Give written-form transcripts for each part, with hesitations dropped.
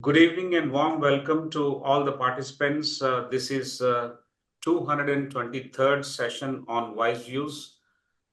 Good evening and warm welcome to all the participants. This is 223rd session on WiseViews,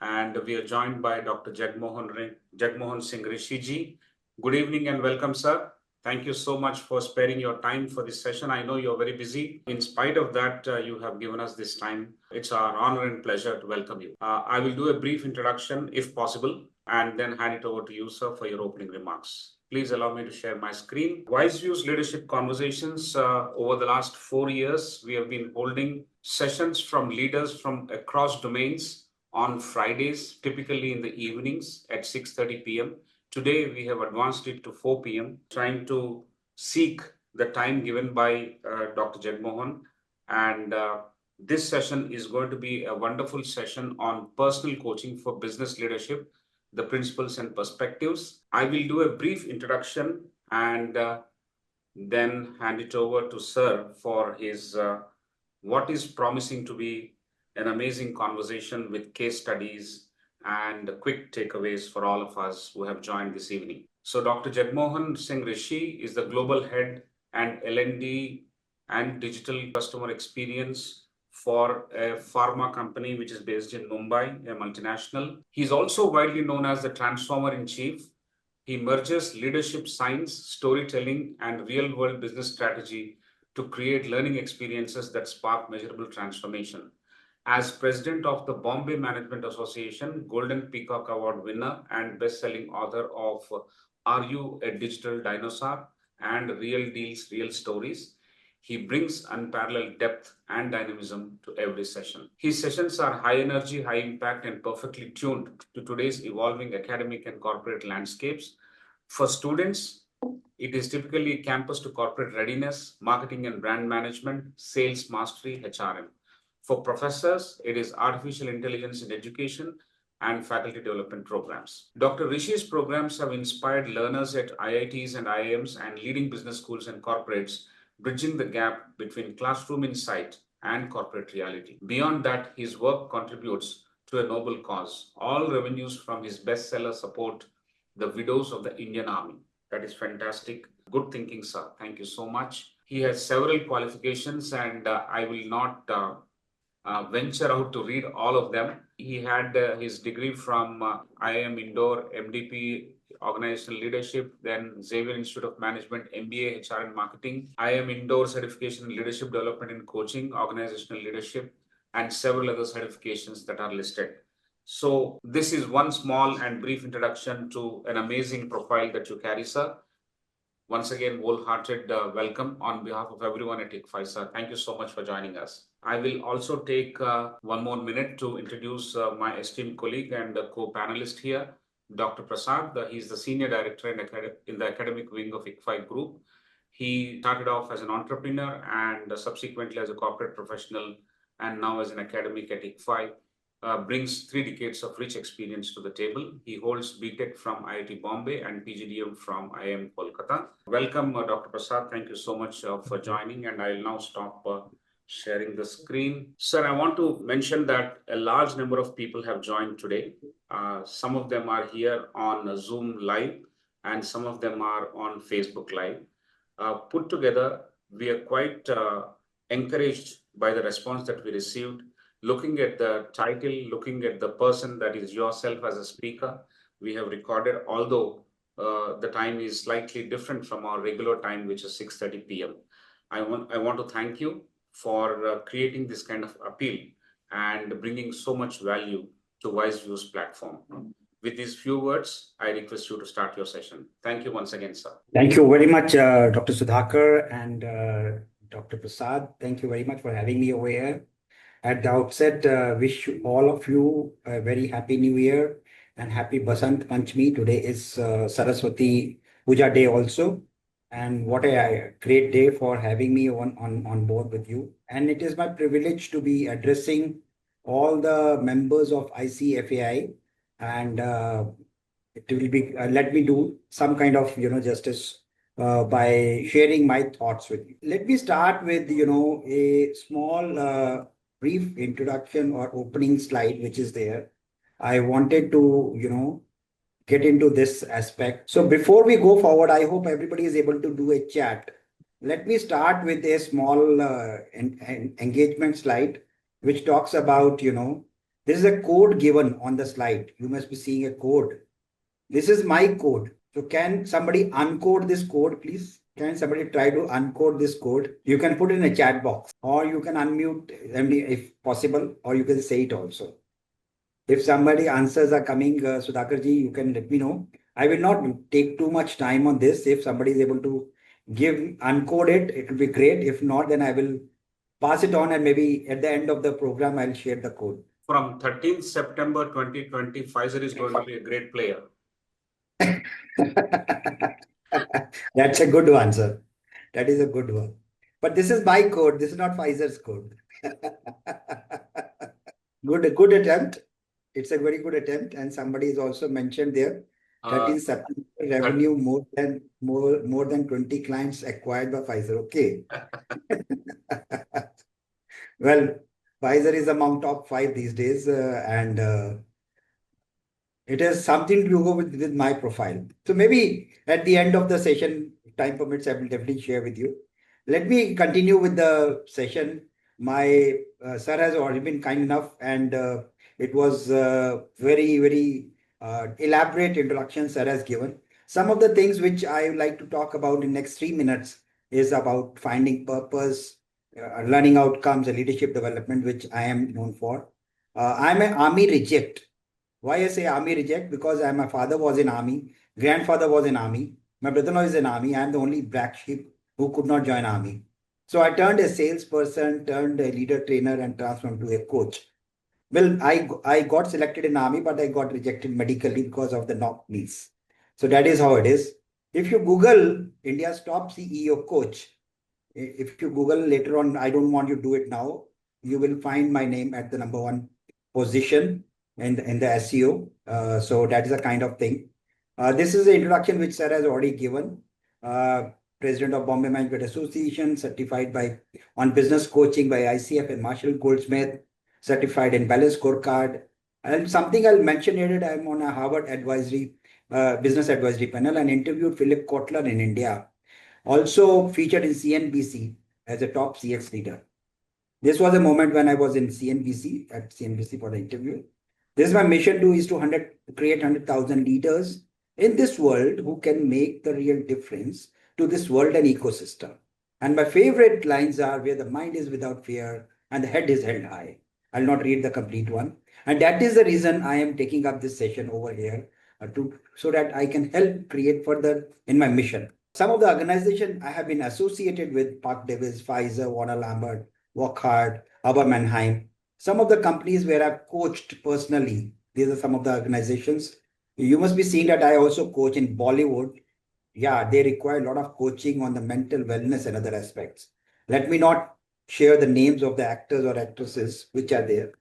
and we are joined by Dr. Jagmohan Singh Rishi ji. Good evening and welcome, sir. Thank you so much for sparing your time for this session. I know you're very busy. In spite of that, you have given us this time. It's our honor and pleasure to welcome you. I will do a brief introduction if possible, and then hand it over to you, sir, for your opening remarks. Please allow me to share my screen. WiseViews Leadership Conversations. Over the last 4 years, we have been holding sessions from leaders from across domains on Fridays, typically in the evenings at 6:30 p.m. Today, we have advanced it to 4 p.m., trying to seek the time given by Dr. Jagmohan. And this session is going to be a wonderful session on personal coaching for business leadership, the principles and perspectives. I will do a brief introduction and then hand it over to Sir for his what is promising to be an amazing conversation with case studies and quick takeaways for all of us who have joined this evening. So Dr. Jagmohan Singh Rishi is the global head and L&D and digital customer experience for a pharma company which is based in Mumbai, a multinational. He's also widely known as the Transformer in Chief. He merges leadership science, storytelling, and real world business strategy to create learning experiences that spark measurable transformation. As president of the Bombay Management Association, Golden Peacock Award winner, and best selling author of Are You a Digital Dinosaur? And Real Deals, Real Stories, he brings unparalleled depth and dynamism to every session. His sessions are high energy, high impact, and perfectly tuned to today's evolving academic and corporate landscapes. For students, it is typically campus to corporate readiness, marketing and brand management, sales mastery, HRM. For professors, it is artificial intelligence in education and faculty development programs. Dr. Rishi's programs have inspired learners at IITs and IIMs and leading business schools and corporates, bridging the gap between classroom insight and corporate reality. Beyond that, his work contributes to a noble cause. All revenues from his bestseller support the widows of the Indian Army. That is fantastic. Good thinking, sir. Thank you so much. He has several qualifications, and I will not venture out to read all of them. He had his degree from IIM Indore, MDP, Organizational Leadership, then Xavier Institute of Management, MBA, HR and Marketing, IIM Indore Certification in Leadership Development and Coaching, Organizational Leadership, and several other certifications that are listed. So this is one small and brief introduction to an amazing profile that you carry, sir. Once again, wholehearted welcome on behalf of everyone at ICFAI, sir. Thank you so much for joining us. I will also take one more minute to introduce my esteemed colleague and co-panelist here, Dr. Prasad. He's the Senior Director in the Academic Wing of ICFAI Group. He started off as an entrepreneur and subsequently as a corporate professional and now as an academic at ICFAI. Brings 3 decades of rich experience to the table. He holds BTech from IIT Bombay and PGDM from IIM Kolkata. Welcome, Dr. Prasad. Thank you so much for joining, and I'll now stop sharing the screen. Sir, I want to mention that a large number of people have joined today. Some of them are here on Zoom Live, and some of them are on Facebook Live. Put together, we are quite encouraged by the response that we received. Looking at the title, looking at the person that is yourself as a speaker, we have recorded, although the time is slightly different from our regular time, which is 6:30 p.m. I want to thank you for creating this kind of appeal and bringing so much value to WiseViews platform. With these few words, I request you to start your session. Thank you once again, sir. Thank you very much, Dr. Sudhakar and Dr. Prasad. Thank you very much for having me over here. At the outset, wish all of you a very happy New Year and happy Basant Panchami. Today is Saraswati Puja Day also. And what a great day for having me on board with you. And it is my privilege to be addressing all the members of ICFAI. And it will be, let me do some kind of, justice by sharing my thoughts with you. Let me start with, a small brief introduction or opening slide, which is there. I wanted to, get into this aspect. So before we go forward, I hope everybody is able to do a chat. Let me start with a small engagement slide, which talks about, this is a code given on the slide. You must be seeing a code. This is my code. So can somebody uncode this code, please? Can somebody try to uncode this code? You can put in a chat box, or you can unmute if possible, or you can say it also. If somebody answers are coming, Sudhakar ji, you can let me know. I will not take too much time on this. If somebody is able to uncode it, it will be great. If not, then I will pass it on, and maybe at the end of the program, I'll share the code. From 13th September 2020, Pfizer is going to be a great player. That's a good one, sir. That is a good one. But this is my code. This is not Pfizer's code. Good attempt. It's a very good attempt. And somebody is also mentioned there. 13 September revenue more than 20 clients acquired by Pfizer. Okay. Well, Pfizer is among top 5 these days, and it has something to do with my profile. So maybe at the end of the session, time permits, I will definitely share with you. Let me continue with the session. My sir has already been kind enough, and it was very, very elaborate introduction sir has given. Some of the things which I would like to talk about in next 3 minutes is about finding purpose, learning outcomes, and leadership development, which I am known for. I'm an army reject. Why I say army reject? Because my father was in army, grandfather was in army, my brother-in-law is in army. I'm the only black sheep who could not join army. So I turned a salesperson, turned a leader trainer, and transformed to a coach. Well, I got selected in army, but I got rejected medically because of the knock knees. So that is how it is. If you Google India's top CEO coach, if you Google later on, I don't want you to do it now, you will find my name at the number 1 position in the SEO. So that is a kind of thing. This is the introduction which sir has already given. President of Bombay Management Association, certified on business coaching by ICFAI and Marshall Goldsmith, certified in Balanced Scorecard. And something I'll mention here, I'm on a Harvard business advisory panel, and interviewed Philip Kotler in India. Also featured in CNBC as a top CX leader. This was a moment when I was in CNBC for the interview. This is my mission is to create 100,000 leaders in this world who can make the real difference to this world and ecosystem. And my favorite lines are where the mind is without fear and the head is held high. I'll not read the complete one. And that is the reason I am taking up this session over here so that I can help create further in my mission. Some of the organizations I have been associated with: Park Davis, Pfizer, Warner Lambert, Wockhardt, Aber Mannheim. Some of the companies where I've coached personally, these are some of the organizations. You must be seeing that I also coach in Bollywood. Yeah, they require a lot of coaching on the mental wellness and other aspects. Let me not share the names of the actors or actresses which are there.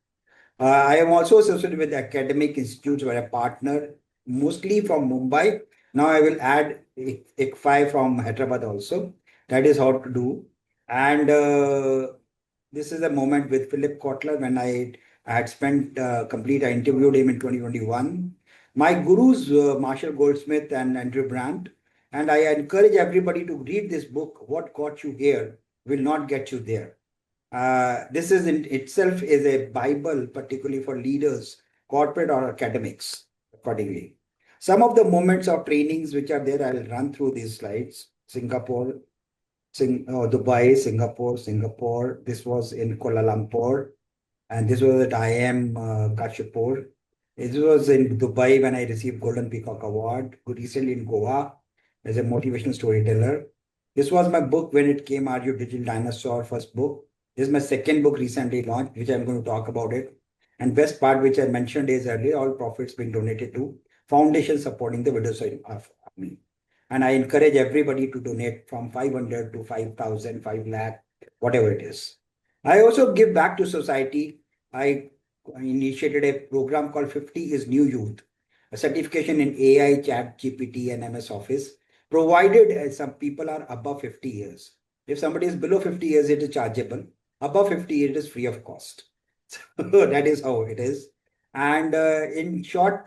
I am also associated with academic institutes where I partner, mostly from Mumbai. Now I will add ICFAI from Hyderabad also. That is how to do. And this is a moment with Philip Kotler when I had spent I interviewed him in 2021. My gurus, Marshall Goldsmith and Andrew Brandt. And I encourage everybody to read this book. What got you here will not get you there. This is in itself is a Bible, particularly for leaders, corporate or academics, accordingly. Some of the moments of trainings which are there, I'll run through these slides. Dubai, Singapore. This was in Kuala Lumpur. And this was at IIM Kashipur. This was in Dubai when I received Golden Peacock Award. Recently in Goa as a motivational storyteller. This was my book when it came, Are You Digital Dinosaur, first book. This is my second book recently launched, which I'm going to talk about it. And best part, which I mentioned is earlier, all profits being donated to foundation supporting the widows of me. And I encourage everybody to donate from 500 to 5,000, 5 lakh, whatever it is. I also give back to society. I initiated a program called 50 is New Youth, a certification in AI, Chat, GPT, and MS Office, provided some people are above 50 years. If somebody is below 50 years, it is chargeable. Above 50 years, it is free of cost. So that is how it is. And in short,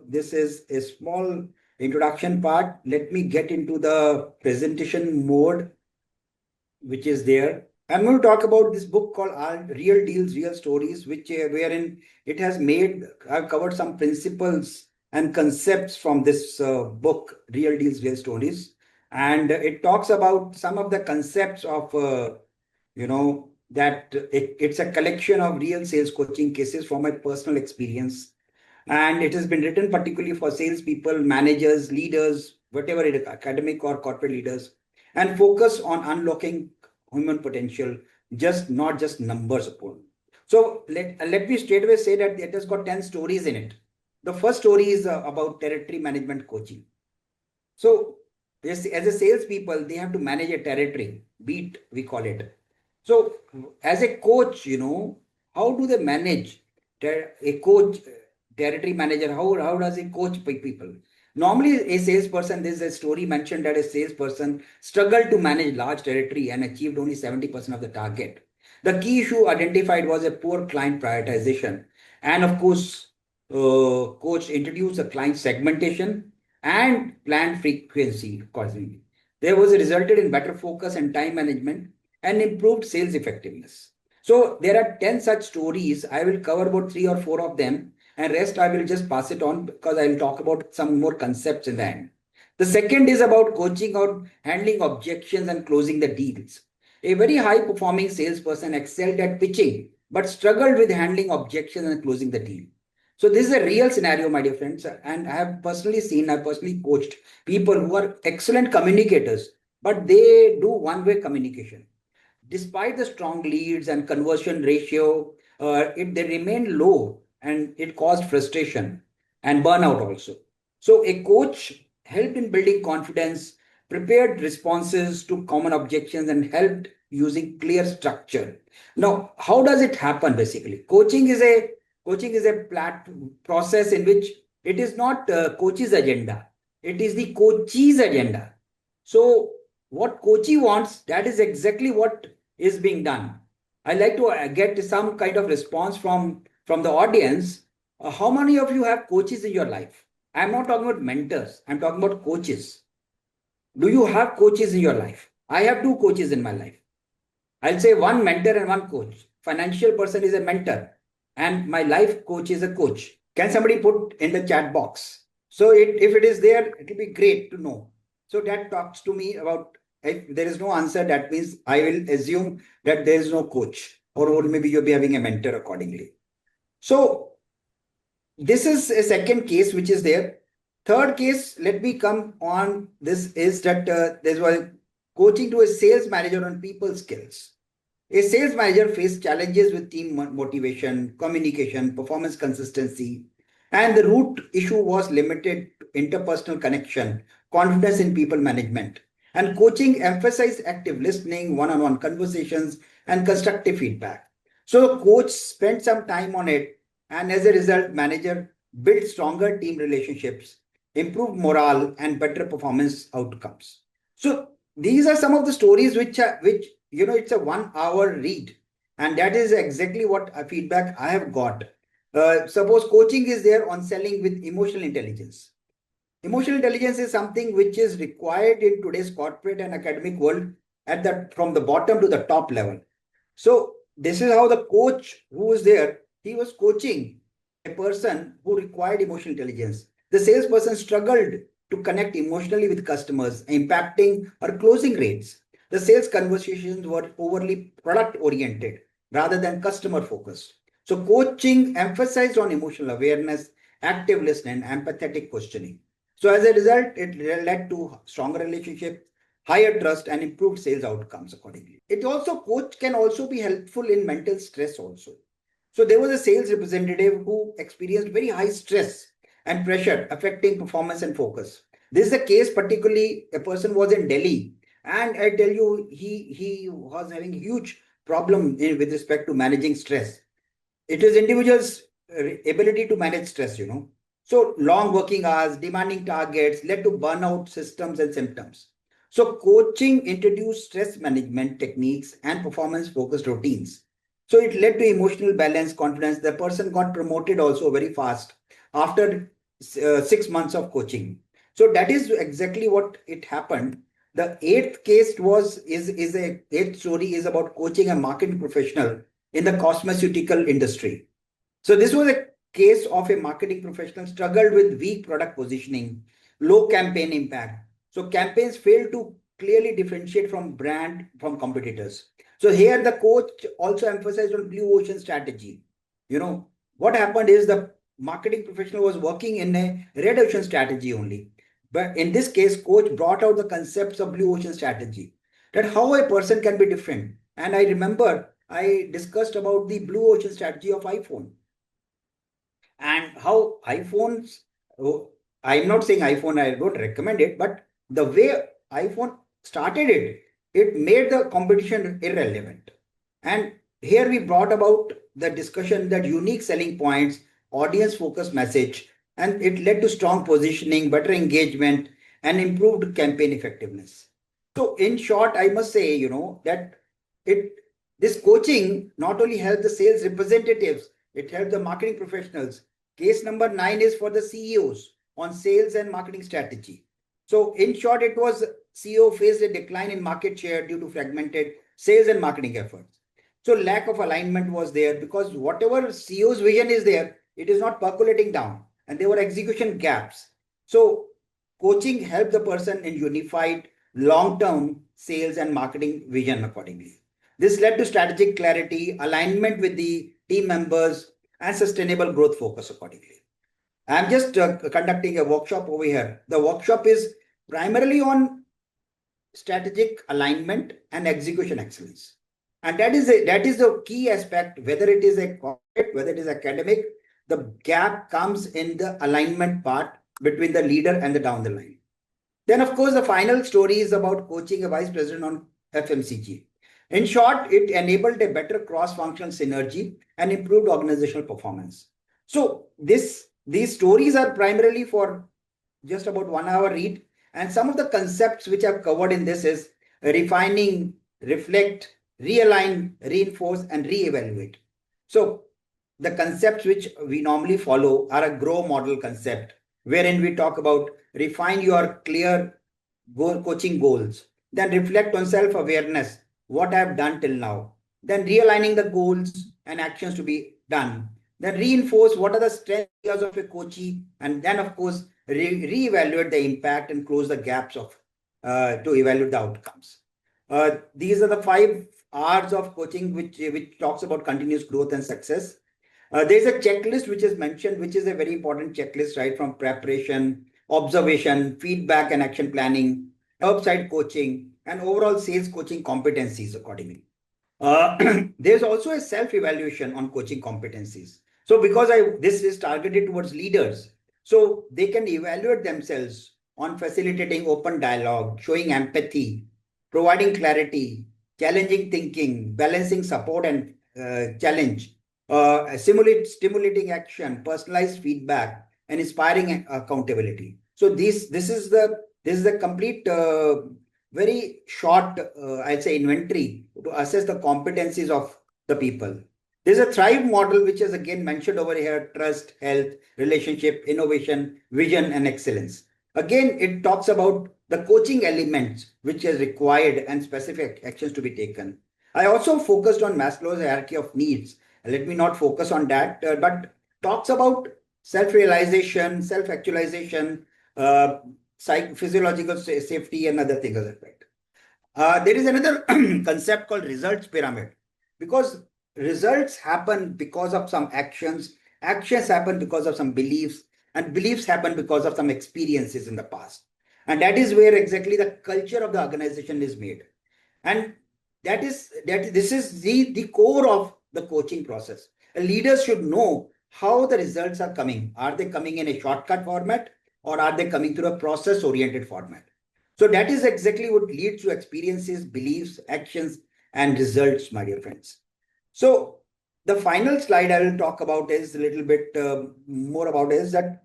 this is a small introduction part. Let me get into the presentation mode, which is there. I'm going to talk about this book called Real Deals, Real Stories, which wherein it has made, I've covered some principles and concepts from this book, Real Deals, Real Stories. And it talks about some of the concepts of, that it's a collection of real sales coaching cases from my personal experience. And it has been written particularly for salespeople, managers, leaders, whatever it is, academic or corporate leaders, and focus on unlocking human potential, just not just numbers upon. So let me straight away say that it has got 10 stories in it. The first story is about territory management coaching. So as a salespeople, they have to manage a territory, beat, we call it. So as a coach, how do they manage a coach, territory manager? How does he coach people? Normally, a salesperson, there's a story mentioned that a salesperson struggled to manage large territory and achieved only 70% of the target. The key issue identified was a poor client prioritization. And of course, coach introduced a client segmentation and planned frequency accordingly. There was a resulted in better focus and time management and improved sales effectiveness. So there are 10 such stories. I will cover about 3 or 4 of them, and rest I will just pass it on because I will talk about some more concepts in the end. The second is about coaching or handling objections and closing the deals. A very high performing salesperson excelled at pitching but struggled with handling objections and closing the deal. So this is a real scenario, my dear friends, and I've personally coached people who are excellent communicators, but they do one-way communication. Despite the strong leads and conversion ratio, they remained low and it caused frustration and burnout also. So a coach helped in building confidence, prepared responses to common objections, and helped using clear structure. Now, how does it happen basically? Coaching is a process in which it is not coach's agenda. It is the coachee's agenda. So what coachee wants, that is exactly what is being done. I like to get some kind of response from the audience. How many of you have coaches in your life? I'm not talking about mentors. I'm talking about coaches. Do you have coaches in your life? I have 2 coaches in my life. I'll say one mentor and one coach. Financial person is a mentor and my life coach is a coach. Can somebody put in the chat box? So if it is there, it will be great to know. So that talks to me about if there is no answer, that means I will assume that there is no coach, or maybe you'll be having a mentor accordingly. So this is a second case which is there. Third case, let me come on. This is that there's one coaching to a sales manager on people skills. A sales manager faced challenges with team motivation, communication, performance consistency, and the root issue was limited to interpersonal connection, confidence in people management. And coaching emphasized active listening, one-on-one conversations, and constructive feedback. So coach spent some time on it, and as a result, manager built stronger team relationships, improved morale, and better performance outcomes. So these are some of the stories which it's a 1 hour read, and that is exactly what feedback I have got. Suppose coaching is there on selling with emotional intelligence. Emotional intelligence is something which is required in today's corporate and academic world from the bottom to the top level. So this is how the coach who was there, he was coaching a person who required emotional intelligence. The salesperson struggled to connect emotionally with customers, impacting or closing rates. The sales conversations were overly product oriented rather than customer focused. So coaching emphasized on emotional awareness, active listening, and empathetic questioning. So as a result, it led to stronger relationship, higher trust, and improved sales outcomes accordingly. It also coach can also be helpful in mental stress also. So there was a sales representative who experienced very high stress and pressure affecting performance and focus. This is the case, particularly a person was in Delhi, and I tell you, he was having huge problem with respect to managing stress. It is individuals' ability to manage stress. So long working hours, demanding targets led to burnout systems and symptoms. So coaching introduced stress management techniques and performance focused routines. So it led to emotional balance, confidence. The person got promoted also very fast after 6 months of coaching. So that is exactly what it happened. The eighth case is a eighth story is about coaching a marketing professional in the cosmeceutical industry. So this was a case of a marketing professional struggled with weak product positioning, low campaign impact. So campaigns failed to clearly differentiate from brand from competitors. So here the coach also emphasized on blue ocean strategy. You know, what happened is the marketing professional was working in a red ocean strategy only. But in this case, coach brought out the concepts of blue ocean strategy, that how a person can be different. And I remember I discussed about the blue ocean strategy of iPhone and how iPhones, oh, I'm not saying iPhone, I don't recommend it, but the way iPhone started it, it made the competition irrelevant. And here we brought about the discussion that unique selling points, audience focused message, and it led to strong positioning, better engagement, and improved campaign effectiveness. So, in short, I must say, that it this coaching not only helped the sales representatives, it helped the marketing professionals. Case number 9 is for the CEOs on sales and marketing strategy. So, in short, it was CEO faced a decline in market share due to fragmented sales and marketing efforts. So, lack of alignment was there because whatever CEO's vision is there, it is not percolating down, and there were execution gaps. So, coaching helped the person in unified long term sales and marketing vision accordingly. This led to strategic clarity, alignment with the team members, and sustainable growth focus accordingly. I'm just conducting a workshop over here. The workshop is primarily on strategic alignment and execution excellence. And that is the key aspect, whether it is a corporate, whether it is academic, the gap comes in the alignment part between the leader and the down the line. Then, of course, the final story is about coaching a vice president on FMCG. In short, it enabled a better cross-functional synergy and improved organizational performance. So these stories are primarily for just about 1 hour read. And some of the concepts which I've covered in this is refining, reflect, realign, reinforce, and reevaluate. So the concepts which we normally follow are a grow model concept, wherein we talk about refine your clear coaching goals, then reflect on self-awareness, what I've done till now, then realigning the goals and actions to be done, then reinforce what are the strengths of a coachee, and then of course reevaluate the impact and close the gaps of to evaluate the outcomes. These are the 5 R's of coaching, which talks about continuous growth and success. There's a checklist which is mentioned, which is a very important checklist, right? From preparation, observation, feedback and action planning, upside coaching, and overall sales coaching competencies accordingly. There's also a self-evaluation on coaching competencies. So because this is targeted towards leaders, so they can evaluate themselves on facilitating open dialogue, showing empathy, providing clarity, challenging thinking, balancing support and challenge, stimulating action, personalized feedback, and inspiring accountability. So this is the complete very short, I'd say, inventory to assess the competencies of the people. There's a Thrive model, which is again mentioned over here: trust, health, relationship, innovation, vision, and excellence. Again, it talks about the coaching elements which is required and specific actions to be taken. I also focused on Maslow's hierarchy of needs. Let me not focus on that, but talks about self-realization, self-actualization, physiological safety, and other things as well. There is another concept called results pyramid, because results happen because of some actions, actions happen because of some beliefs, and beliefs happen because of some experiences in the past. And that is where exactly the culture of the organization is made. And this is the core of the coaching process. Leaders should know how the results are coming. Are they coming in a shortcut format, or are they coming through a process oriented format? So that is exactly what leads to experiences, beliefs, actions, and results, my dear friends. So the final slide I will talk about is a little bit more about is that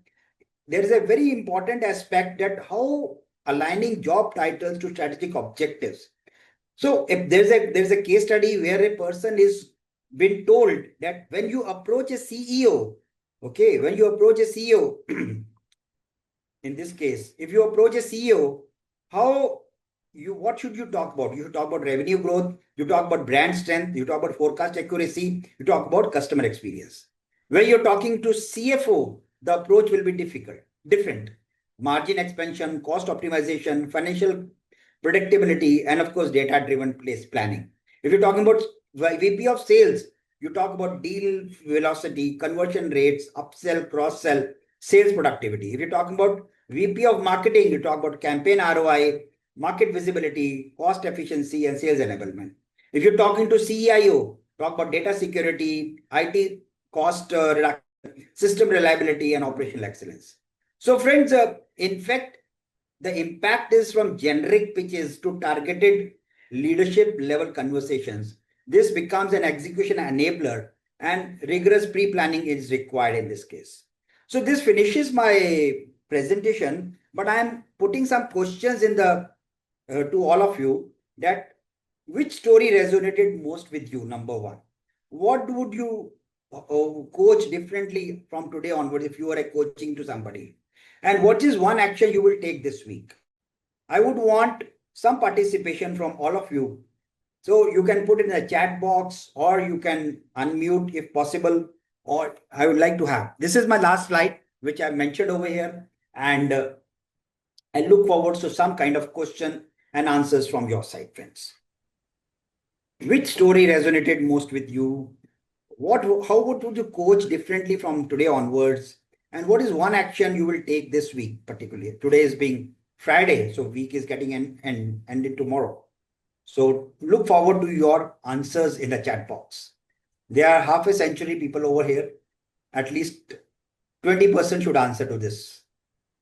there is a very important aspect, that how aligning job titles to strategic objectives. So if there's a case study where a person is been told that when you approach a CEO, okay, when you approach a CEO, in this case, if you approach a CEO, what should you talk about? You should talk about revenue growth, you talk about brand strength, you talk about forecast accuracy, you talk about customer experience. When you're talking to CFO, the approach will be different. Margin expansion, cost optimization, financial predictability, and of course, data-driven place planning. If you're talking about VP of sales, you talk about deal velocity, conversion rates, upsell, cross-sell, sales productivity. If you're talking about VP of marketing, you talk about campaign ROI, market visibility, cost efficiency, and sales enablement. If you're talking to CIO, talk about data security, IT cost reduction, system reliability, and operational excellence. So friends, in fact, the impact is from generic pitches to targeted leadership level conversations. This becomes an execution enabler, and rigorous pre-planning is required in this case. So this finishes my presentation, but I'm putting some questions in the to all of you, that which story resonated most with you, number one. What would you coach differently from today onwards if you are coaching to somebody? And what is one action you will take this week? I would want some participation from all of you. So you can put in the chat box, or you can unmute if possible, or I would like to have. This is my last slide, which I mentioned over here. And I look forward to some kind of question and answers from your side, friends. Which story resonated most with you? How would you coach differently from today onwards? And what is one action you will take this week, particularly? Today is being Friday, so week is getting ended tomorrow. So look forward to your answers in the chat box. There are half a century people over here. At least 20% should answer to this.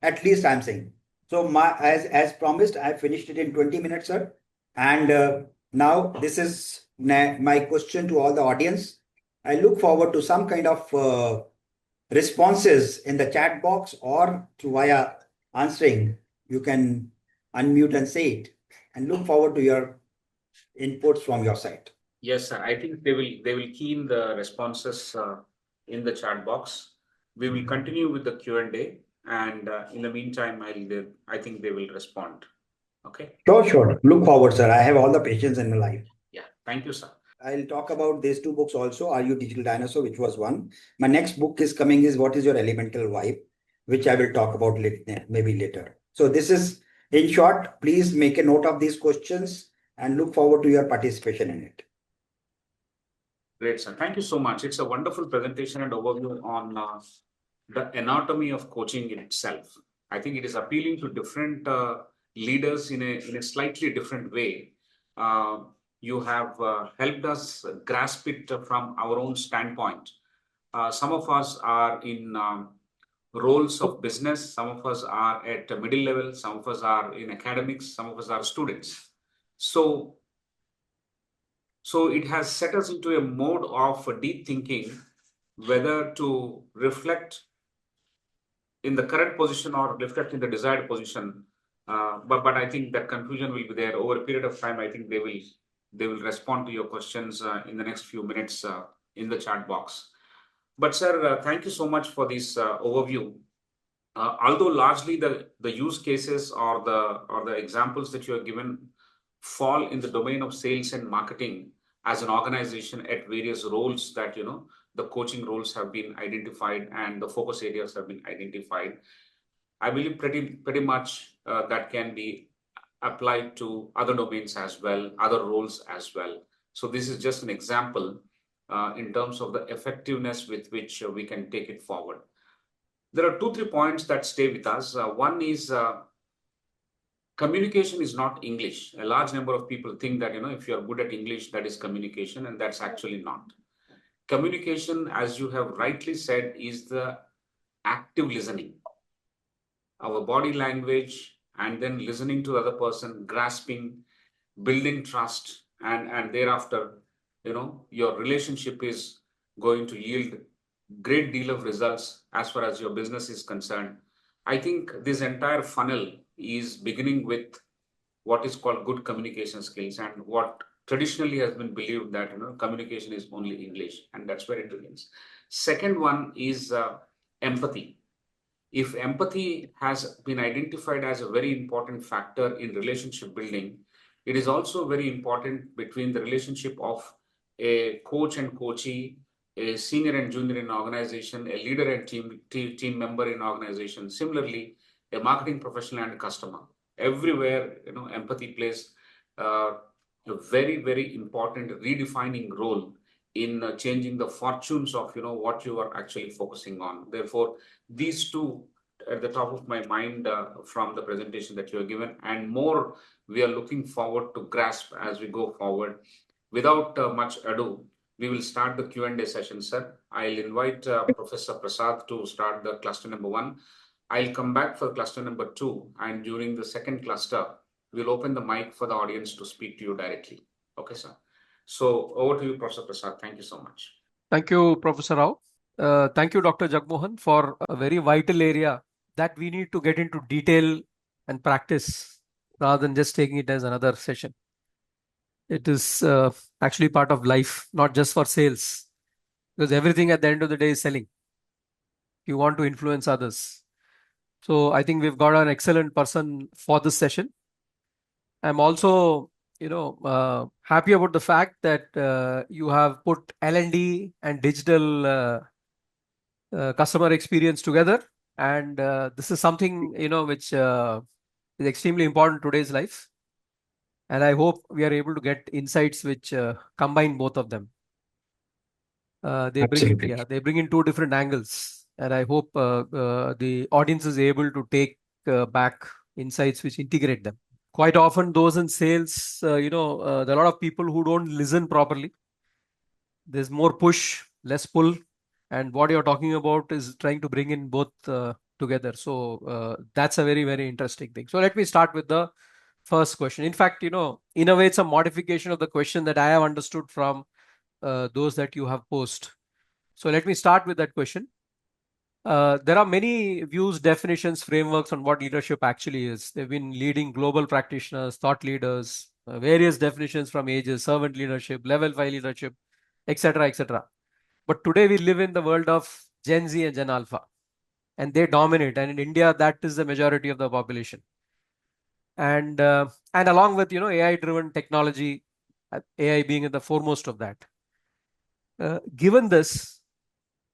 At least I'm saying. So as promised, I finished it in 20 minutes, sir. And now this is my question to all the audience. I look forward to some kind of responses in the chat box, or via answering. You can unmute and say it, and look forward to your inputs from your side. Yes, sir. I think they will key in the responses in the chat box. We will continue with the Q&A, and in the meantime, I think they will respond. Okay. Sure. Look forward, sir. I have all the patience in my life. Yeah. Thank you, sir. I'll talk about these two books also. Are You Digital Dinosaur, which was one. My next book is coming is What is Your Elemental Vibe, which I will talk about maybe later. So this is, in short, please make a note of these questions and look forward to your participation in it. Great, sir. Thank you so much. It's a wonderful presentation and overview on the anatomy of coaching in itself. I think it is appealing to different leaders in a slightly different way. You have helped us grasp it from our own standpoint. Some of us are in roles of business. Some of us are at the middle level. Some of us are in academics. Some of us are students. So it has set us into a mode of deep thinking, whether to reflect in the current position or reflect in the desired position. But I think that confusion will be there over a period of time. I think they will respond to your questions in the next few minutes in the chat box. But sir, thank you so much for this overview. Although largely the use cases or the examples that you have given fall in the domain of sales and marketing as an organization at various roles that the coaching roles have been identified and the focus areas have been identified, I believe pretty much that can be applied to other domains as well, other roles as well. So this is just an example in terms of the effectiveness with which we can take it forward. There are 2-3 points that stay with us. One is communication is not English. A large number of people think that if you are good at English, that is communication, and that's actually not. Communication, as you have rightly said, is the active listening. Our body language, and then listening to the other person, grasping, building trust, and thereafter, your relationship is going to yield great deal of results as far as your business is concerned. I think this entire funnel is beginning with what is called good communication skills, and what traditionally has been believed that communication is only English, and that's where it begins. Second one is empathy. If empathy has been identified as a very important factor in relationship building, it is also very important between the relationship of a coach and coachee, a senior and junior in organization, a leader and team member in organization. Similarly, a marketing professional and a customer. Everywhere, empathy plays a very important redefining role in changing the fortunes of what you are actually focusing on. Therefore, these two at the top of my mind from the presentation that you have given, and more we are looking forward to grasp as we go forward. Without much ado, we will start the Q&A session, sir. I'll invite Professor Prasad to start the cluster number 1. I'll come back for cluster number 2, and during the second cluster, we'll open the mic for the audience to speak to you directly. Okay, sir. So over to you, Professor Prasad. Thank you so much. Thank you, Professor Rao. Thank you, Dr. Jagmohan, for a very vital area that we need to get into detail and practice rather than just taking it as another session. It is actually part of life, not just for sales, because everything at the end of the day is selling. You want to influence others. So I think we've got an excellent person for this session. I'm also happy about the fact that you have put L&D and digital customer experience together, and this is something which is extremely important in today's life, and I hope we are able to get insights which combine both of them. They bring in two different angles, and I hope the audience is able to take back insights which integrate them. Quite often, those in sales, there are a lot of people who don't listen properly. There's more push, less pull. And what you're talking about is trying to bring in both together. So that's a very interesting thing. So let me start with the first question. In fact, in a way, it's a modification of the question that I have understood from those that you have posed. So let me start with that question. There are many views, definitions, frameworks on what leadership actually is. They've been leading global practitioners, thought leaders, various definitions from ages, servant leadership, level 5 leadership, etc., etc. But today we live in the world of Gen Z and Gen Alpha, and they dominate. And in India, that is the majority of the population. And along with AI-driven technology, AI being at the foremost of that. Given this,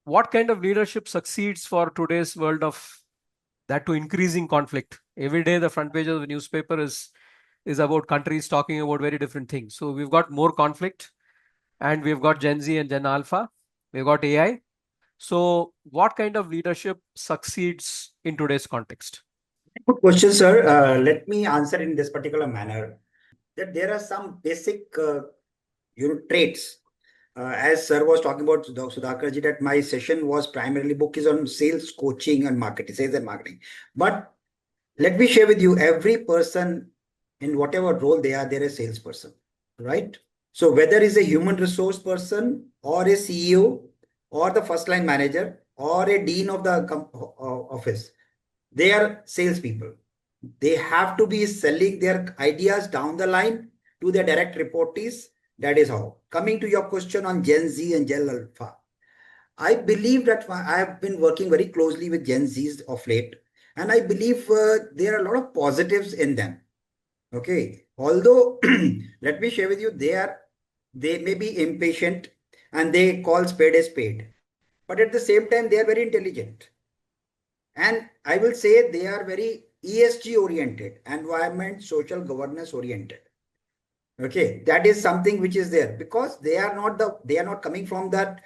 what kind of leadership succeeds for today's world of that to increasing conflict? Every day, the front page of the newspaper is about countries talking about very different things. So we've got more conflict, and we've got Gen Z and Gen Alpha. We've got AI. So what kind of leadership succeeds in today's context? Good question, sir. Let me answer in this particular manner. That there are some basic traits. As sir was talking about, Sudhakar ji, that my session was primarily book is on sales, coaching, and marketing, sales and marketing. But let me share with you, every person in whatever role they are, they're a salesperson, right? So whether it's a human resource person or a CEO or the first line manager or a dean of the office, they are salespeople. They have to be selling their ideas down the line to their direct reportees. That is how. Coming to your question on Gen Z and Gen Alpha, I believe that I have been working very closely with Gen Zs of late, and I believe there are a lot of positives in them. Okay, although let me share with you, they may be impatient and they call spade a spade, but at the same time they are very intelligent, and I will say they are very ESG oriented, environment, social governance oriented. Okay, that is something which is there because they are not coming from that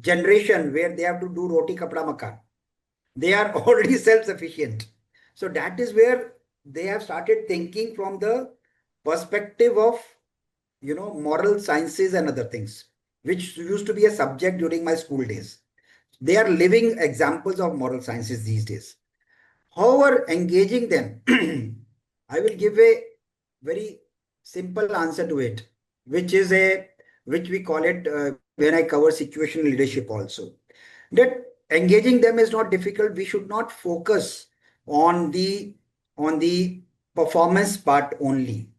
generation where they have to do roti kapda makan. They are already self-sufficient. So that is where they have started thinking from the perspective of moral sciences and other things, which used to be a subject during my school days. They are living examples of moral sciences these days. However, engaging them, I will give a very simple answer to it, which we call it when I cover situational leadership also. That engaging them is not difficult. We should not focus on the performance part only.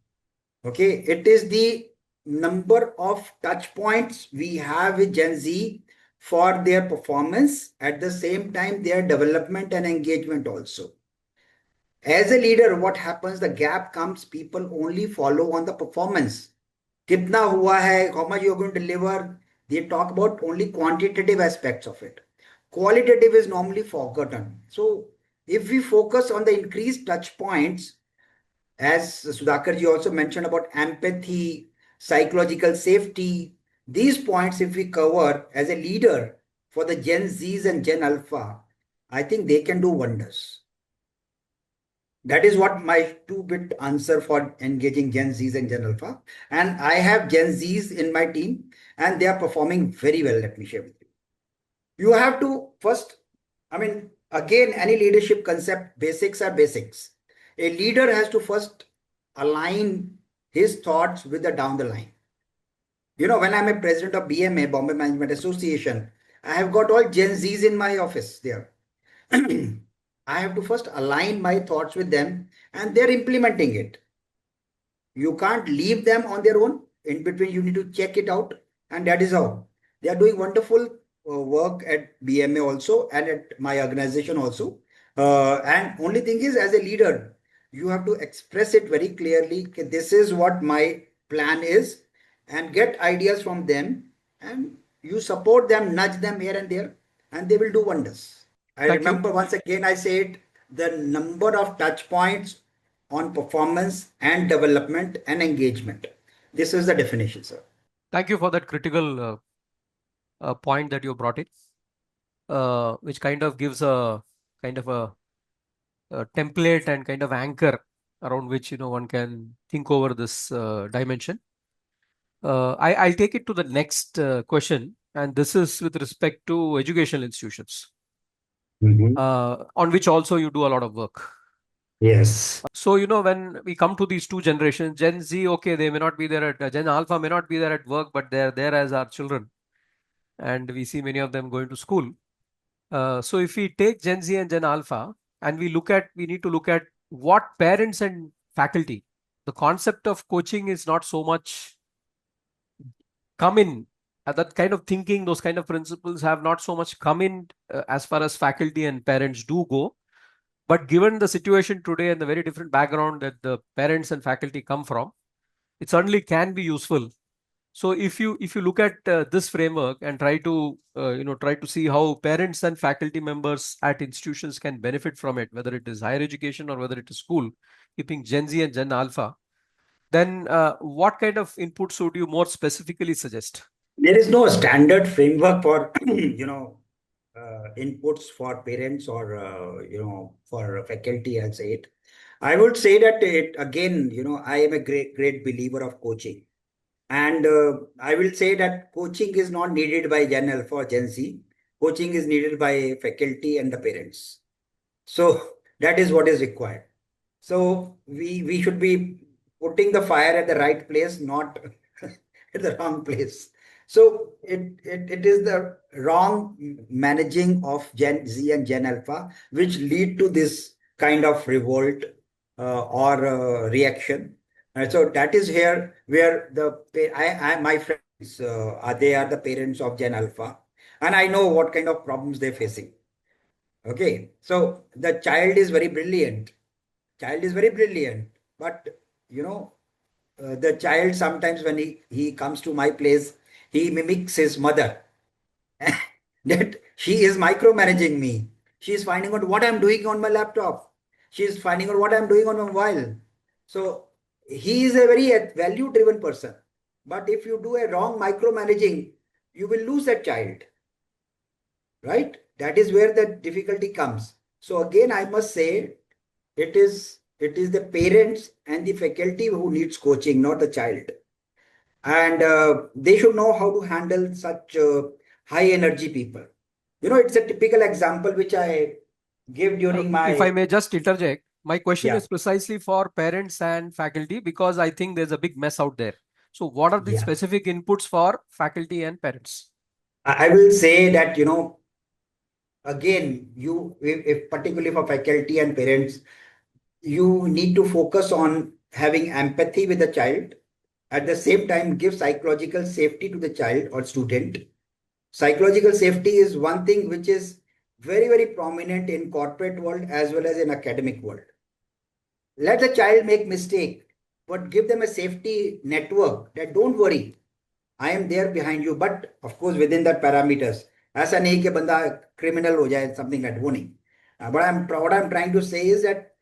Okay, it is the number of touch points we have with Gen Z for their performance, at the same time their development and engagement also. As a leader, what happens, the gap comes, people only follow on the performance. Kitna hua hai, how much you are going to deliver. They talk about only quantitative aspects of it. Qualitative is normally forgotten. So if we focus on the increased touch points, as Sudhakar ji also mentioned about empathy, psychological safety, these points, if we cover as a leader for the Gen Zs and Gen Alpha, I think they can do wonders. That is what my two-bit answer for engaging Gen Zs and Gen Alpha. And I have Gen Zs in my team, and they are performing very well. Let me share with you. You have to first, I mean, again, any leadership concept, basics are basics. A leader has to first align his thoughts with the down the line. You know, when I'm a president of BMA, Bombay Management Association, I have got all Gen Zs in my office there. I have to first align my thoughts with them, and they're implementing it. You can't leave them on their own. In between, you need to check it out. And that is how they are doing wonderful work at BMA also and at my organization also. And only thing is, as a leader, you have to express it very clearly. Okay, this is what my plan is, and get ideas from them. And you support them, nudge them here and there, and they will do wonders. I Thank you. remember once again, I said the number of touch points on performance and development and engagement. This is the definition, sir. Thank you for that critical point that you brought in, which kind of gives a kind of a template and kind of anchor around which one can think over this dimension. I'll take it to the next question, and this is with respect to educational institutions, on which also you do a lot of work. Yes. So, when we come to these two generations, Gen Z, okay, they may not be there at Gen Alpha may not be there at work, but they're there as our children, and we see many of them going to school. So, if we take Gen Z and Gen Alpha, and we need to look at what parents and faculty, the concept of coaching is not so much come in. That kind of thinking, those kind of principles have not so much come in as far as faculty and parents do go. But given the situation today and the very different background that the parents and faculty come from, it certainly can be useful. So if you look at this framework and try to see how parents and faculty members at institutions can benefit from it, whether it is higher education or whether it is school, keeping Gen Z and Gen Alpha, then what kind of inputs would you more specifically suggest? There is no standard framework for, inputs for parents or, for faculty, I'll say it. I would say that it, again, I am a great believer of coaching. And I will say that coaching is not needed by Gen Alpha or Gen Z. Coaching is needed by faculty and the parents. So that is what is required. So we should be putting the fire at the right place, not at the wrong place. So it is the wrong managing of Gen Z and Gen Alpha which lead to this kind of revolt or reaction. So that is here where my friends they are the parents of Gen Alpha, and I know what kind of problems they're facing. Okay, so the child is very brilliant. Child is very brilliant, but the child sometimes when he comes to my place, he mimics his mother. That she is micromanaging me. She is finding out what I'm doing on my laptop. She is finding out what I'm doing on my mobile. So he is a very value-driven person. But if you do a wrong micromanaging, you will lose that child. Right? That is where the difficulty comes. So again, I must say it is the parents and the faculty who needs coaching, not the child. And they should know how to handle such high energy people. It's a typical example which I give during my. If I may just interject, my question Yeah. is precisely for parents and faculty because I think there's a big mess out there. So what are the Yeah. specific inputs for faculty and parents? I will say that, again, if particularly for faculty and parents, you need to focus on having empathy with the child, at the same time give psychological safety to the child or student. Psychological safety is one thing which is very, very prominent in corporate world as well as in academic world. Let the child make mistake, but give them a safety network that don't worry, I am there behind you, but of course within that parameters. ऐसा नहीं कि बंदा criminal हो जाए, something like that, वो नहीं. But what I'm trying to say is that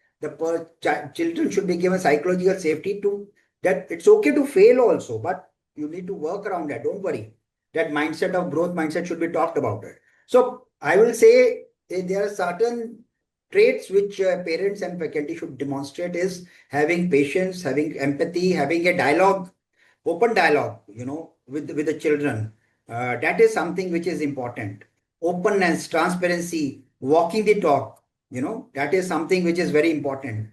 children should be given psychological safety to that it's okay to fail also, but you need to work around that. Don't worry. That mindset of growth mindset should be talked about it. So I will say there are certain traits which parents and faculty should demonstrate is having patience, having empathy, having a dialogue, open dialogue, with the children. That is something which is important. Openness, transparency, walking the talk, that is something which is very important.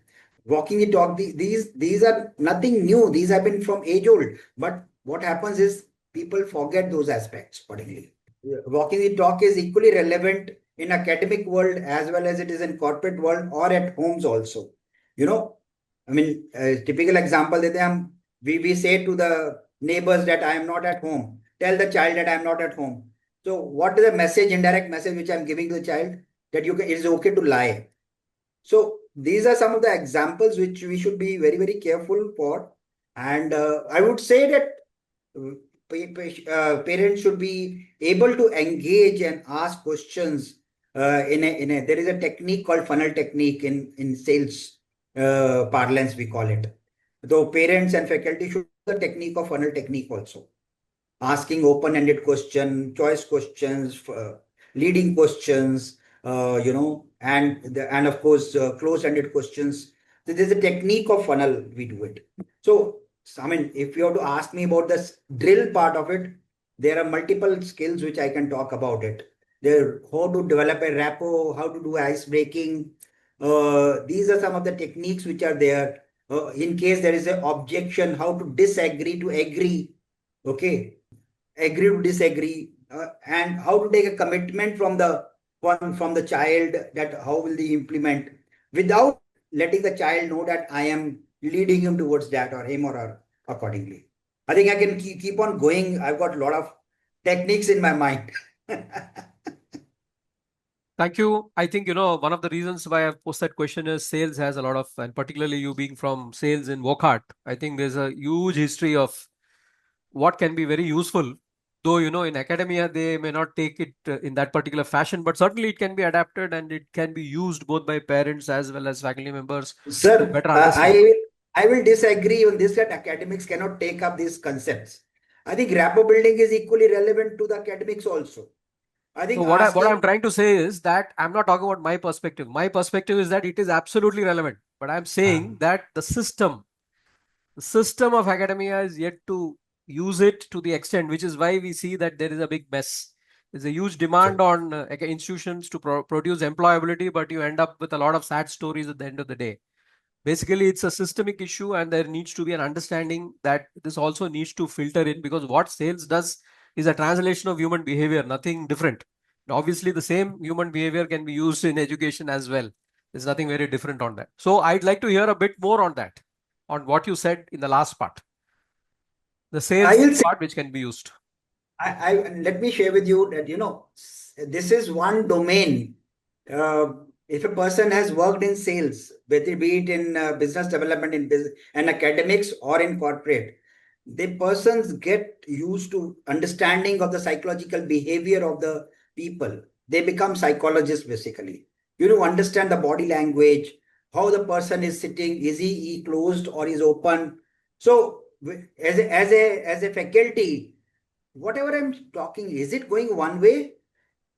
Walking the talk, these are nothing new. These have been from age old. But what happens is people forget those aspects accordingly. Walking the talk is equally relevant in academic world as well as it is in corporate world or at homes also. Typical example देते हैं हम, we say to the neighbors that I am not at home. Tell the child that I am not at home. So what is the message, indirect message which I am giving to the child? That it is okay to lie. So these are some of the examples which we should be very, very careful for. And I would say that parents should be able to engage and ask questions there is a technique called funnel technique in sales parlance, we call it. Though parents and faculty should the technique of funnel technique also. Asking open-ended questions, choice questions, leading questions, and of course closed-ended questions. So there's a technique of funnel, we do it. So if you have to ask me about the drill part of it, there are multiple skills which I can talk about it. There, how to develop a rapport, how to do ice breaking. These are some of the techniques which are there. In case there is an objection, how to disagree to agree. Okay, agree to disagree, and how to take a commitment from the child that how will they implement without letting the child know that I am leading him towards that or him or her accordingly. I think I can keep on going. I've got a lot of techniques in my mind. Thank you. I think, one of the reasons why I've posed that question is sales has a lot of, and particularly you being from sales in Wockhardt, I think there's a huge history of what can be very useful. Though, in academia, they may not take it in that particular fashion, but certainly it can be adapted and it can be used both by parents as well as faculty members to Sir, better understand. I will disagree on this that academics cannot take up these concepts. I think rapport building is equally relevant to the academics also. I think So what I'm trying to say is that I'm not talking about my perspective. My perspective is that it is absolutely relevant. But I'm saying that the system of academia is yet to use it to the extent, which is why we see that there is a big mess. There's a huge demand on institutions to produce employability, but you end up with a lot of sad stories at the end of the day. Basically, it's a systemic issue, and there needs to be an understanding that this also needs to filter in, because what sales does is a translation of human behavior, nothing different. Obviously, the same human behavior can be used in education as well. There's nothing very different on that. So I'd like to hear a bit more on that, on what you said in the last part, the sales part which can be used. Let me share with you that, this is one domain. If a person has worked in sales, whether be it in business development, in academics or in corporate, the persons get used to understanding of the psychological behavior of the people. They become psychologists basically. You understand the body language, how the person is sitting, is he closed or is open. So as a faculty, whatever I'm talking, is it going one way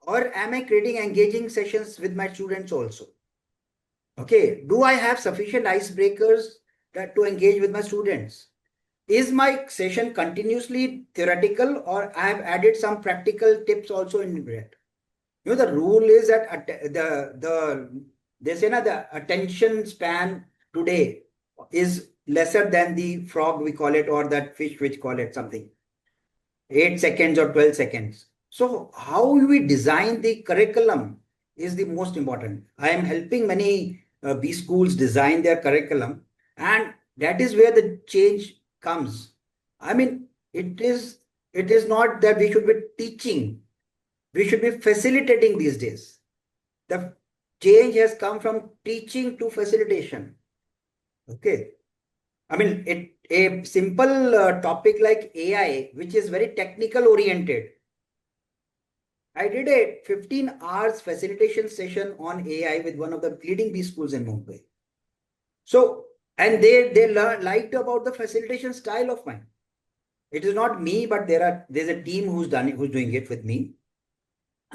or am I creating engaging sessions with my students also? Okay, do I have sufficient icebreakers to engage with my students? Is my session continuously theoretical or I have added some practical tips also in it? The rule is that they say the attention span today is lesser than the frog we call it, or that fish which call it something 8 seconds or 12 seconds. So how we design the curriculum is the most important. I am helping many B schools design their curriculum, and That is where the change comes. I mean, it is not that we should be teaching, we should be facilitating these days. The change has come from teaching to facilitation. Okay. I mean, a simple topic like AI, which is very technical oriented. I did a 15 hours facilitation session on AI with one of the leading B schools in Mumbai. So, and they liked about the facilitation style of mine. It is not me, but there's a team who's doing it with me.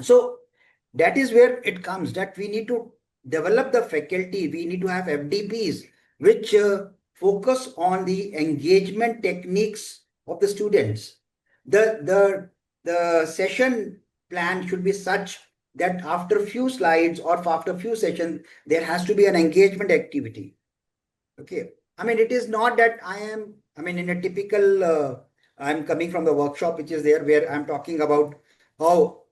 So that is where it comes, that we need to develop the faculty. We need to have FDPs which focus on the engagement techniques of the students. The session plan should be such that after a few slides or after a few sessions, there has to be an engagement activity. Okay. I mean, it is not that in a typical, I'm coming from the workshop, which is there, where I'm talking about how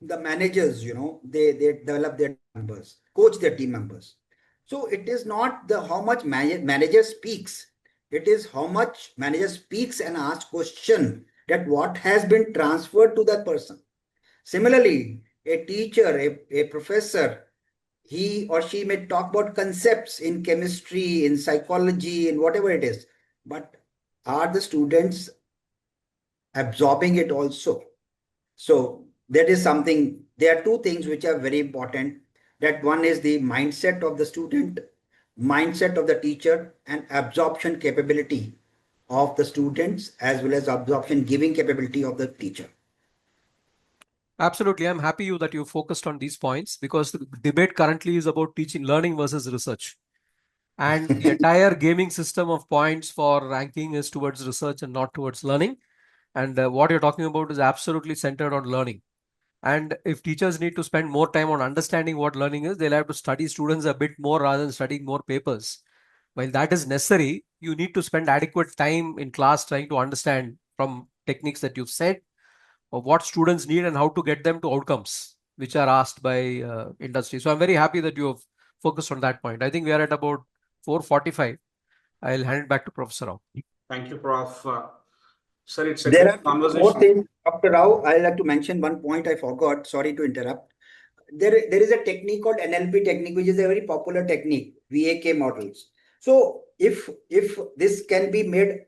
the managers, they develop their members, coach their team members. So it is not the how much manager speaks. It is how much manager speaks and asks question that what has been transferred to that person. Similarly, a teacher, a professor, he or she may talk about concepts in chemistry, in psychology, in whatever it is, but are the students absorbing it also? So that is something. There are two things which are very important. That one is the mindset of the student, mindset of the teacher, and absorption capability of the students, as well as absorption giving capability of the teacher. Absolutely. I'm happy that you focused on these points, because the debate currently is about teaching, learning versus research. And the entire gaming system of points for ranking is towards research and not towards learning. And what you're talking about is absolutely centered on learning. And if teachers need to spend more time on understanding what learning is, they'll have to study students a bit more rather than studying more papers. While that is necessary, you need to spend adequate time in class trying to understand from techniques that you've said, or what students need and how to get them to outcomes which are asked by industry. So I'm very happy that you have focused on that point. I think we are at about 4:45. I'll hand it back to Professor Rao. Thank you, Prof. Sir, it's a There good are conversation. more things, Dr. Rao. I'd like to mention one point I forgot. Sorry to interrupt. There is a technique called NLP technique, which is a very popular technique, VAK models. So if this can be made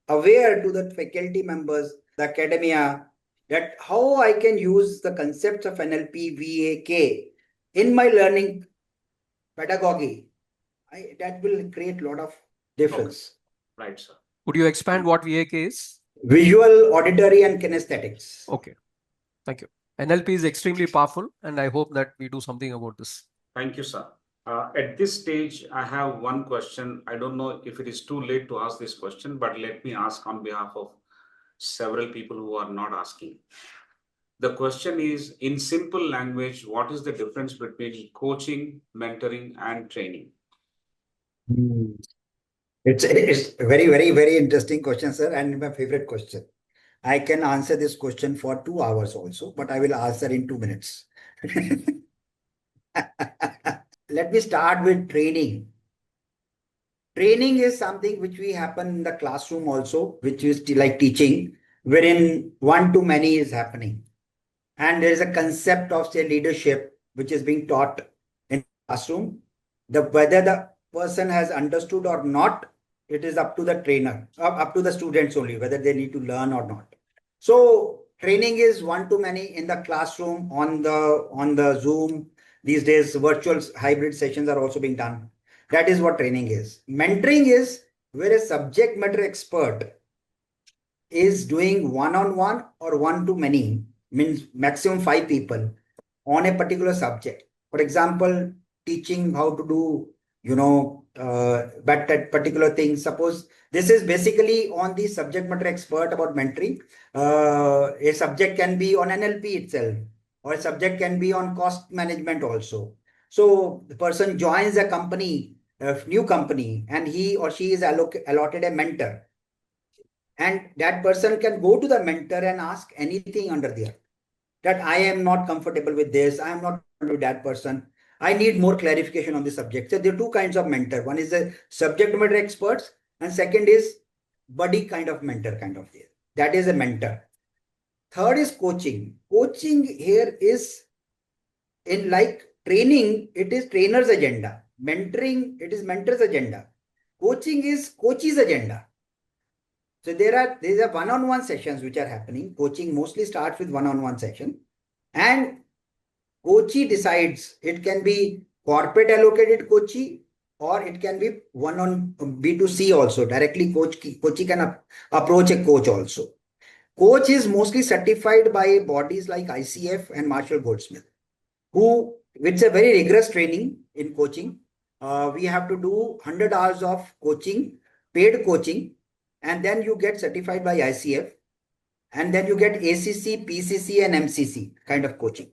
aware to the faculty members, the academia, that how I can use the concepts of NLP, VAK in my learning pedagogy, that will create a lot of difference. Okay. Right, sir. Would you expand what VAK is? Visual, auditory, and kinesthetics. Okay. Thank you. NLP is extremely powerful, and I hope that we do something about this. Thank you, sir. At this stage, I have one question. I don't know if it is too late to ask this question, but let me ask on behalf of several people who are not asking. The question is, in simple language, what is the difference between coaching, mentoring, and training? It's a very, very, very interesting question, sir, and my favorite question. I can answer this question for 2 hours also, but I will answer in 2 minutes. Let me start with training. Training is something which we happen in the classroom also, which is like teaching, wherein one-to-many is happening. And there is a concept of, say, leadership, which is being taught in classroom. Whether the person has understood or not, it is up to the trainer, up to the students only, whether they need to learn or not. So training is one-to-many in the classroom, on the Zoom. These days, virtual hybrid sessions are also being done. That is what training is. Mentoring is where a subject matter expert is doing one-on-one or one-to-many, means maximum 5 people on a particular subject. For example, teaching how to do, but that particular thing. Suppose this is basically on the subject matter expert about mentoring. A subject can be on NLP itself, or a subject can be on cost management also. So the person joins a company, a new company, and he or she is allotted a mentor. And that person can go to the mentor and ask anything under there. That I am not comfortable with this, I am not comfortable with that person, I need more clarification on the subject. So there are two kinds of mentor. One is the subject matter experts, And second is buddy kind of mentor kind of there. That is a mentor. Third is coaching. Coaching here is in like training, it is trainer's agenda. Mentoring, it is mentor's agenda. Coaching is coach's agenda. So there are one-on-one sessions which are happening. Coaching mostly starts with one-on-one session. And coachee decides it can be corporate allocated coachee or it can be one on B2C also. Directly coachee can approach a coach also. Coach is mostly certified by bodies like ICF and Marshall Goldsmith, who, it's a very rigorous training in coaching. We have to do 100 hours of coaching, paid coaching, and then you get certified by ICF, and then you get ACC, PCC, and MCC kind of coaching.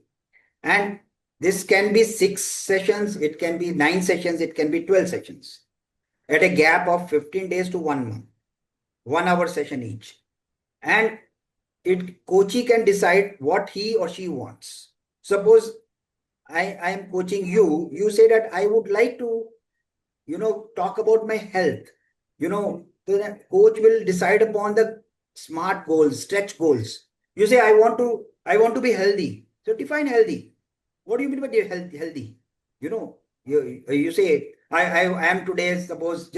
And this can be 6 sessions, it can be 9 sessions, it can be 12 sessions at a gap of 15 days to 1 month, 1 hour session each. And coachee can decide what he or she wants. Suppose I am coaching you, you say that I would like to, talk about my health. The coach will decide upon the SMART goals, stretch goals. You say, I want to be healthy. So define healthy. What do you mean by healthy? You say, I am today, suppose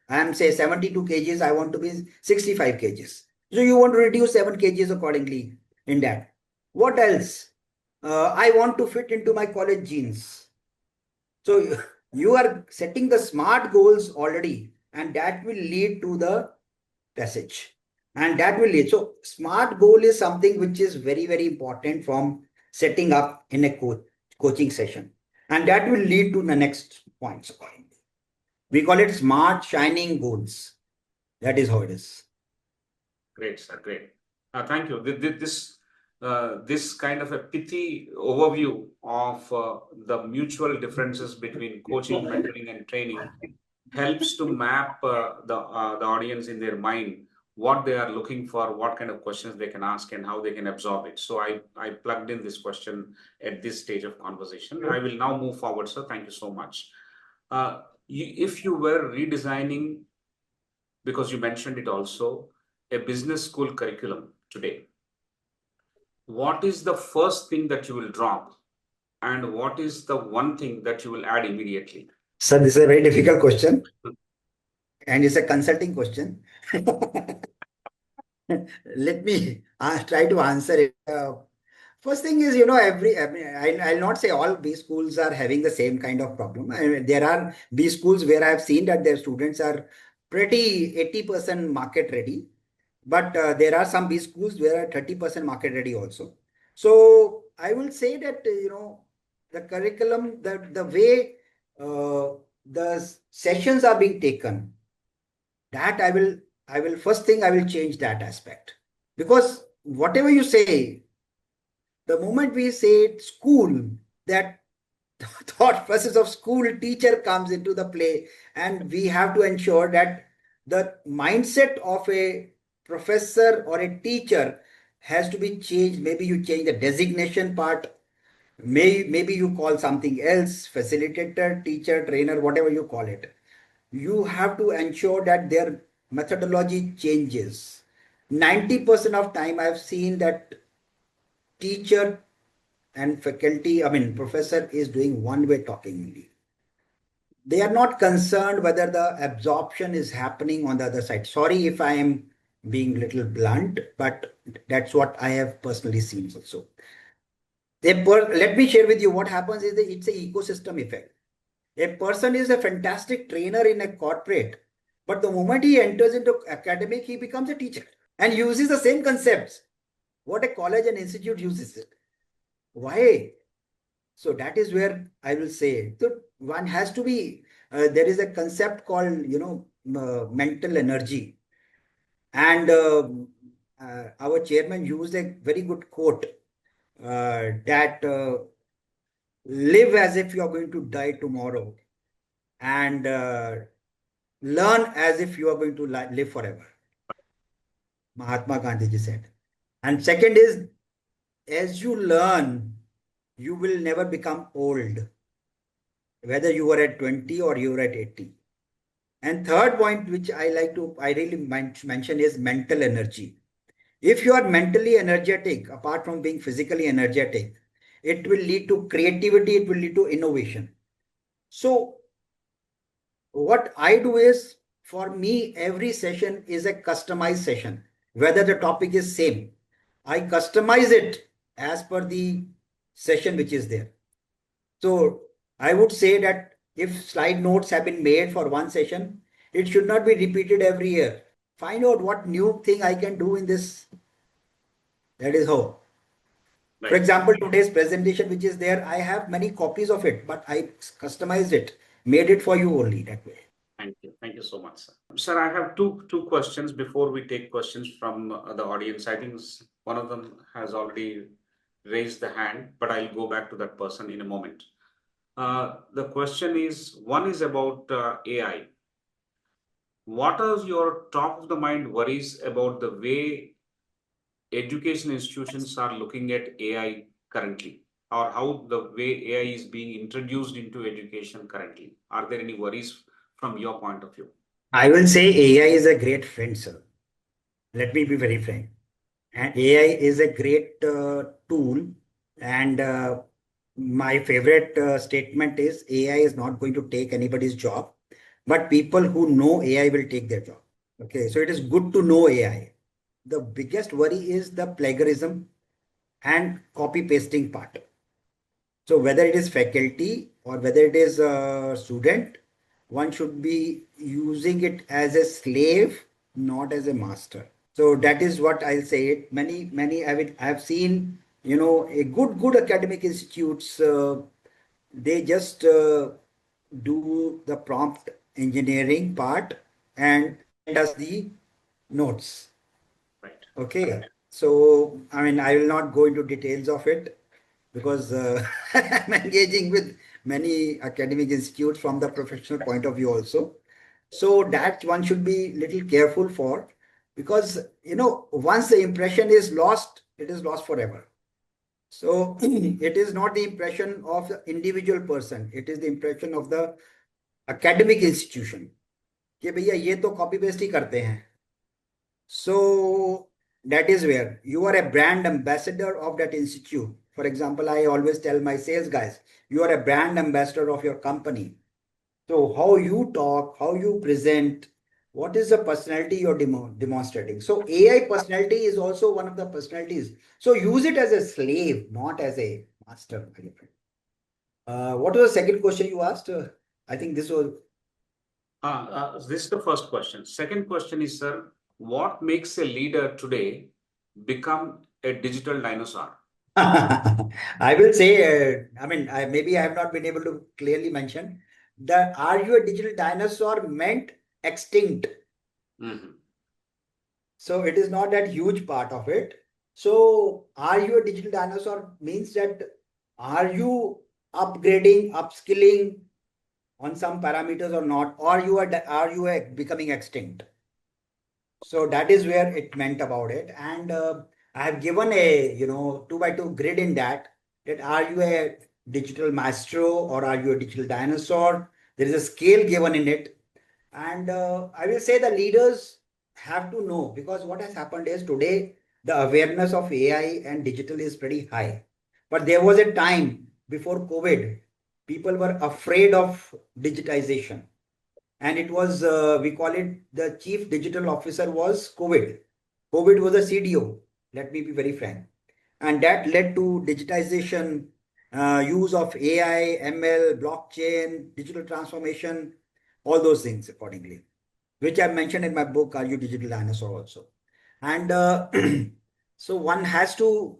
I am say 72 kgs, I want to be 65 kgs. So you want to reduce 7 kgs accordingly in that. What else? I want to fit into my college jeans. So you are setting the SMART goals already, and that will lead to the passage. And that will lead. So SMART goal is something which is very, very important from setting up in a coaching session. And that will lead to the next points accordingly. We call it SMART shining goals. That is how it is. Great, sir. Great. Thank you. This kind of a pithy overview of the mutual differences between coaching, mentoring, and training helps to map the audience in their mind what they are looking for, what kind of questions they can ask, and how they can absorb it. So I plugged in this question at this stage of conversation. I will now move forward, sir. Thank you so much. If you were redesigning, because you mentioned it also, a business school curriculum today, what is the first thing that you will drop, and what is the one thing that you will add immediately? Sir, this is a very difficult question, and it's a consulting question. Let me try to answer it. First thing is, I'll not say all B schools are having the same kind of problem. There are B schools where I've seen that their students are pretty 80% market ready. But there are some B schools where are 30% market ready also. So I will say that, the curriculum, the way the sessions are being taken, that I will first thing I will change that aspect. Because whatever you say, the moment we say school, that thought process of school teacher comes into the play, and we have to ensure that the mindset of a professor or a teacher has to be changed. Maybe you change the designation part. Maybe you call something else, facilitator, teacher, trainer, whatever you call it. You have to ensure that their methodology changes. 90% of time I've seen that teacher and faculty, professor is doing one-way talking only. They are not concerned whether the absorption is happening on the other side. Sorry if I am being a little blunt, but that's what I have personally seen also. Let me share with you what happens is that it's an ecosystem effect. A person is a fantastic trainer in a corporate, but the moment he enters into academic, he becomes a teacher and uses the same concepts. What a college and institute uses it. Why? So that is where I will say, so one has to be, there is a concept called, mental energy. And our chairman used a very good quote that live as if you are going to die tomorrow, and learn as if you are going to live forever. Mahatma Gandhi ji said. And second is, as you learn, you will never become old, whether you are at 20 or you are at 80. And third point, which I really mention is mental energy. If you are mentally energetic, apart from being physically energetic, it will lead to creativity, it will lead to innovation. So what I do is, for me, every session is a customized session, whether the topic is same. I customize it as per the session which is there. So I would say that if slide notes have been made for one session, it should not be repeated every year. Find out what new thing I can do in this. That is how. For Right. example, today's presentation, which is there, I have many copies of it, but I customized it, made it for you only that way. Thank you. Thank you so much, sir. Sir, I have two questions before we take questions from the audience. I think one of them has already raised the hand, but I'll go back to that person in a moment. The question is, one is about AI. What are your top of the mind worries about the way education institutions are looking at AI currently, or how the way AI is being introduced into education currently? Are there any worries from your point of view? I will say AI is a great friend, sir. Let me be very frank. And AI is a great tool. And my favorite statement is AI is not going to take anybody's job, but people who know AI will take their job. Okay, so it is good to know AI. The biggest worry is the plagiarism and copy pasting part. So whether it is faculty or whether it is a student, one should be using it as a slave, not as a master. So that is what I'll say. It many I have seen, a good academic institutes. They just do the prompt engineering part and send us the notes. Right. Okay. So I mean, I will not go into details of it because I'm engaging with many academic institutes from the professional point of view also. So that one should be little careful for, because once the impression is lost, it is lost forever. So it is not the impression of the individual person, it is the impression of the academic institution कि भैया ये तो copy paste ही करते हैं. So that is where you are a brand ambassador of that institute. For example, I always tell my sales guys, you are a brand ambassador of your company. So how you talk, how you present, what is the personality you're demonstrating? So AI personality is also one of the personalities. So use it as a slave, not as a master. What was the second question you asked? I think this was. This is the first question. Second question is, sir, what makes a leader today become a digital dinosaur? I will say, maybe I have not been able to clearly mention that are you a digital dinosaur meant extinct. Mhm. So it is not that huge part of it. So are you a digital dinosaur means that are you upgrading, upskilling on some parameters or not, or are you becoming extinct? So that is where it meant about it. And I have given a 2x2 grid in that are you a digital maestro or are you a digital dinosaur? There is a scale given in it. And I will say the leaders have to know, because what has happened is today the awareness of AI and digital is pretty high. But there was a time before COVID, people were afraid of digitization. And it was, we call it, the chief digital officer was COVID. COVID was a CDO, let me be very frank. And that led to digitization, use of AI, ML, blockchain, digital transformation, all those things accordingly, which I mentioned in my book, Are You Digital Dinosaur also. And so one has to,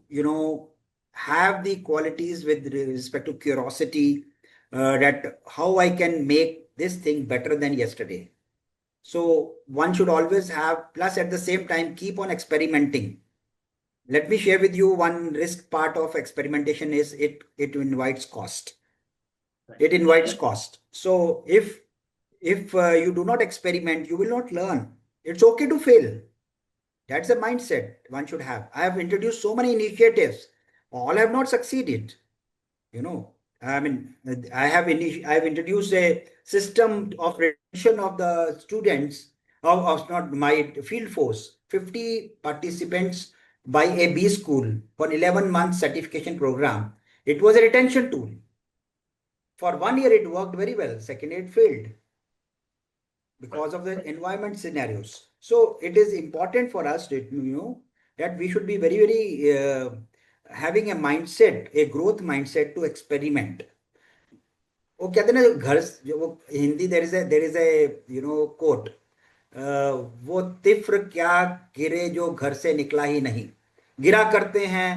have the qualities with respect to curiosity, that how I can make this thing better than yesterday. So one should always have, plus at the same time, keep on experimenting. Let me share with you one risk part of experimentation is it invites cost. It invites cost. So if you do not experiment, you will not learn. It's okay to fail. That's the mindset one should have. I have introduced so many initiatives. All have not succeeded, you know. I mean, I've introduced a system of retention of the students of not my field force, 50 participants by a B school for 11-month certification program. It was a retention tool. For 1 year, it worked very well. Second year, it failed because of the environment scenarios. So it is important for us to know that we should be very, very having a mindset, a growth mindset to experiment. वो कहते हैं ना घर जो वो Hindi there is a quote वो तिफ्र क्या गिरे जो घर से निकला ही नहीं गिरा करते हैं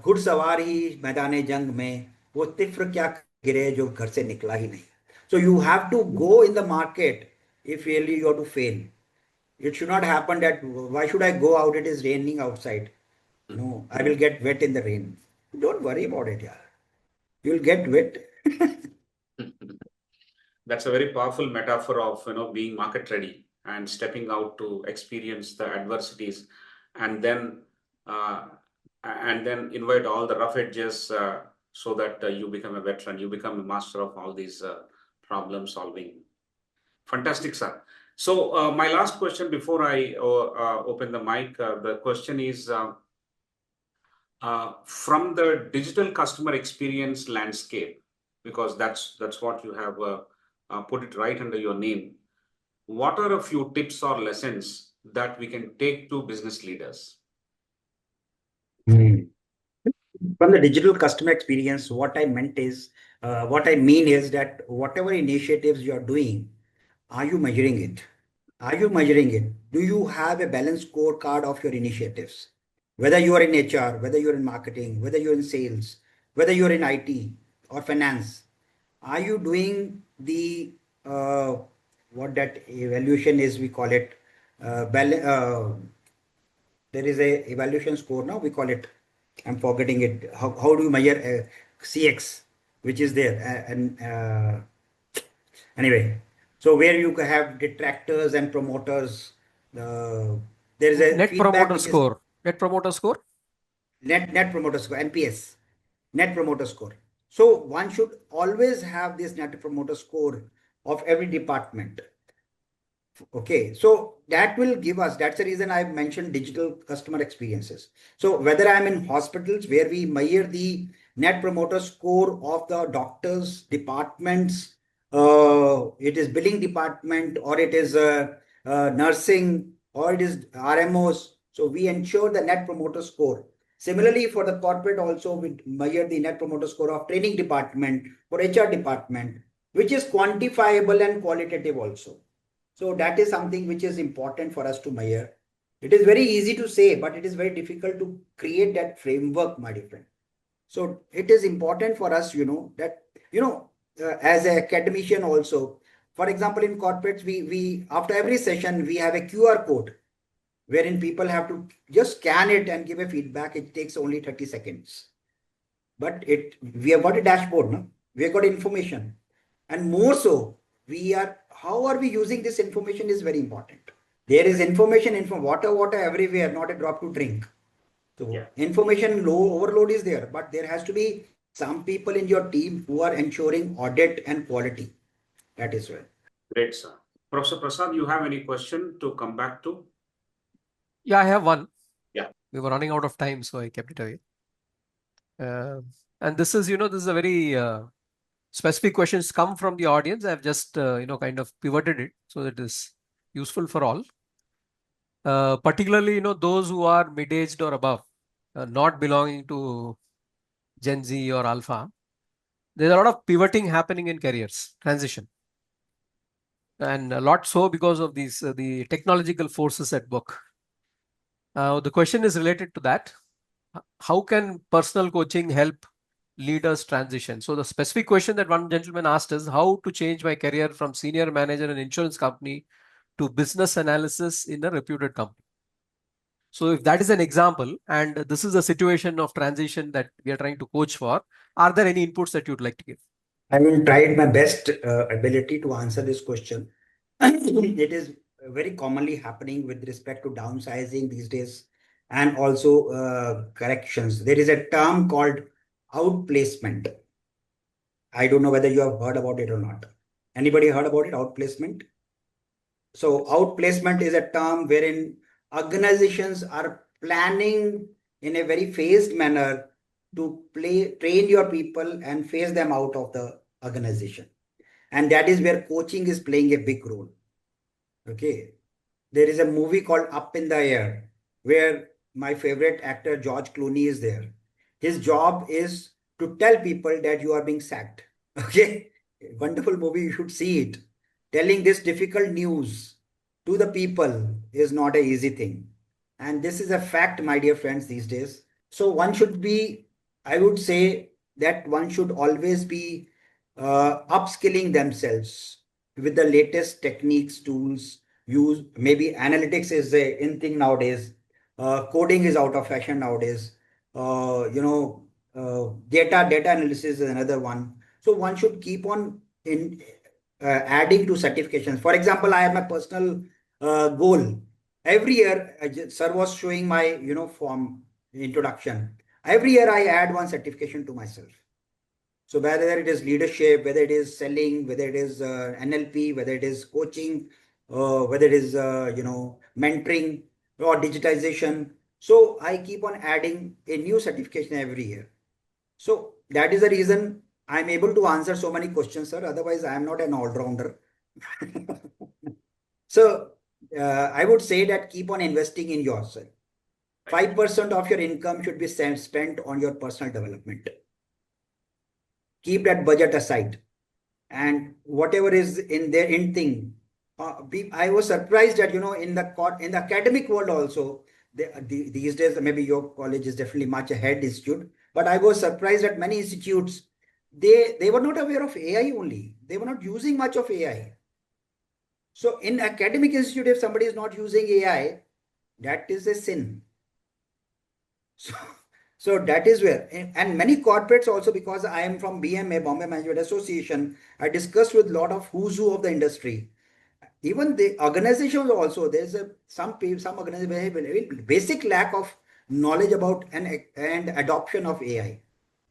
घुड़सवार ही मैदान जंग में वो तिफ्र क्या गिरे जो घर से निकला ही नहीं so you have to go in the market if really you are to fail it should not happen that why should I go out it is raining outside no I will get wet in the rain don't worry about it yeah you'll get wet. That's a very powerful metaphor of being market ready and stepping out to experience the adversities, and then invite all the rough edges so that you become a veteran, you become a master of all these problem solving. Fantastic, sir. So my last question before I open the mic, the question is from the digital customer experience landscape, because that's what you have put it right under your name. What are a few tips or lessons that we can take to business leaders? From the digital customer experience, what I mean is that whatever initiatives you are doing, are you measuring it? Are you measuring it? Do you have a balanced scorecard of your initiatives? Whether you are in HR, whether you're in marketing, whether you're in sales, whether you're in IT or finance, are you doing the what that evaluation is? We call it there is a evaluation score now. We call it. I'm forgetting it. How do you measure CX, which is there? Anyway, so where you have detractors and promoters, there is a Net feedback promoter which score. Net promoter score. Net promoter score, NPS, net promoter score. So one should always have this net promoter score of every department. Okay, so that will give us, that's the reason I mentioned digital customer experiences. So whether I'm in hospitals where we measure the net promoter score of the doctors, departments, it is billing department, or it is nursing, or it is RMOs. So we ensure the net promoter score. Similarly, for the corporate also, we measure the net promoter score of training department, for HR department, which is quantifiable and qualitative also. So that is something which is important for us to measure. It is very easy to say, but it is very difficult to create that framework, my dear friend. So it is important for us, that, as an academician also, for example, in corporates, we after every session, we have a QR code wherein people have to just scan it and give a feedback. It takes only 30 seconds. But we have got a dashboard, no? We have got information. And more so, how are we using this information is very important. There is information from water everywhere, not a drop to drink. So information overload is there, but there has to be some people in your team who are ensuring audit and quality. That is well. Great, sir. Professor Prasad, you have any question to come back to? Yeah, I have one. Yeah. We were running out of time, so I kept it away. And this is a very specific questions come from the audience. I've just, kind of pivoted it so that it is useful for all. Particularly, those who are mid-aged or above, not belonging to Gen Z or Alpha. There's a lot of pivoting happening in careers, transition. And a lot so because of these, the technological forces at work. The question is related to that. How can personal coaching help leaders transition? So the specific question that one gentleman asked is how to change my career from senior manager in an insurance company to business analysis in a reputed company. So if that is an example, and this is a situation of transition that we are trying to coach for, are there any inputs that you'd like to give? I will try my best ability to answer this question. It is very commonly happening with respect to downsizing these days and also corrections. There is a term called outplacement. I don't know whether you have heard about it or not. Anybody heard about it, outplacement? So outplacement is a term wherein organizations are planning in a very phased manner to train your people and phase them out of the organization. And that is where coaching is playing a big role. Okay. There is a movie called Up in the Air where my favorite actor George Clooney is there. His job is to tell people that you are being sacked. Okay. Wonderful movie. You should see it. Telling this difficult news to the people is not an easy thing. And this is a fact, my dear friends, these days. So one should be, I would say that one should always be upskilling themselves with the latest techniques, tools, use. Maybe analytics is a in thing nowadays. Coding is out of fashion nowadays. Data analysis is another one. So one should keep on adding to certifications. For example, I have my personal goal. Every year, sir was showing my form introduction. Every year, I add one certification to myself. So whether it is leadership, whether it is selling, whether it is NLP, whether it is coaching, whether it is mentoring or digitization. So I keep on adding a new certification every year. So that is the reason I'm able to answer so many questions, sir. Otherwise, I am not an all-rounder. So I would say that keep on investing in yourself. 5% of your income should be spent on your personal development. Keep that budget aside, and whatever is in there in thing. I was surprised that in the academic world also, these days maybe your college is definitely much ahead institute, but I was surprised that many institutes they were not aware of AI only. They were not using much of AI. So in academic institute, if somebody is not using AI, that is a sin. So that is where, and many corporates also, because I am from BMA, Bombay Management Association, I discussed with a lot of who's who of the industry. Even the organizations also, there's some organizations have a very basic lack of knowledge about and adoption of AI.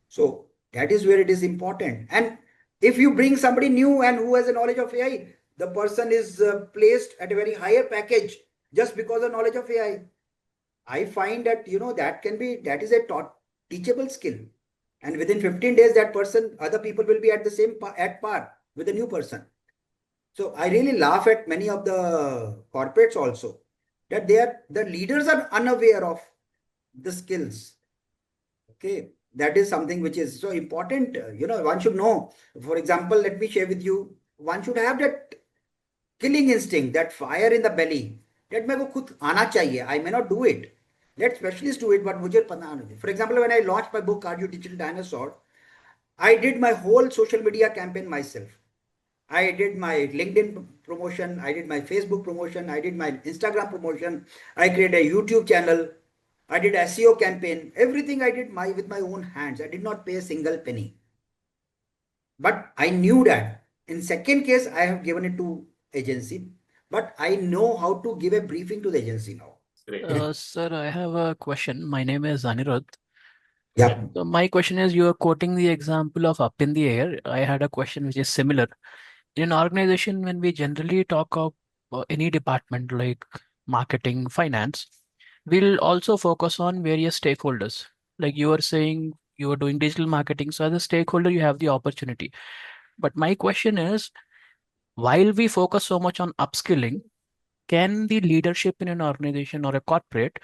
So that is where it is important. And if you bring somebody new and who has a knowledge of AI, the person is placed at a very higher package just because of knowledge of AI. I find that that is a teachable skill, and within 15 days that person, other people will be at the same at par with the new person. So I really laugh at many of the corporates also, that the leaders are unaware of the skills. Okay, that is something which is so important. One should know. For example, let me share with you. One should have that killing instinct, that fire in the belly. That मेरे को खुद आना चाहिए. I may not do it. Let specialists do it, but मुझे पता नहीं. For example, when I launched my book, Are You Digital Dinosaur? I did my whole social media campaign myself. I did my LinkedIn promotion. I did my Facebook promotion. I did my Instagram promotion. I created a YouTube channel. I did SEO campaign. Everything I did with my own hands. I did not pay a single penny. But I knew that. In second case, I have given it to agency. But I know how to give a briefing to the agency now. Sir, I have a question. My name is Anirudh. Yeah. So my question is, you are quoting the example of Up in the Air. I had a question which is similar. In an organization, when we generally talk of any department like marketing, finance, we'll also focus on various stakeholders. Like you are saying, you are doing digital marketing. So as a stakeholder, you have the opportunity. But my question is, while we focus so much on upskilling, can the leadership in an organization or a corporate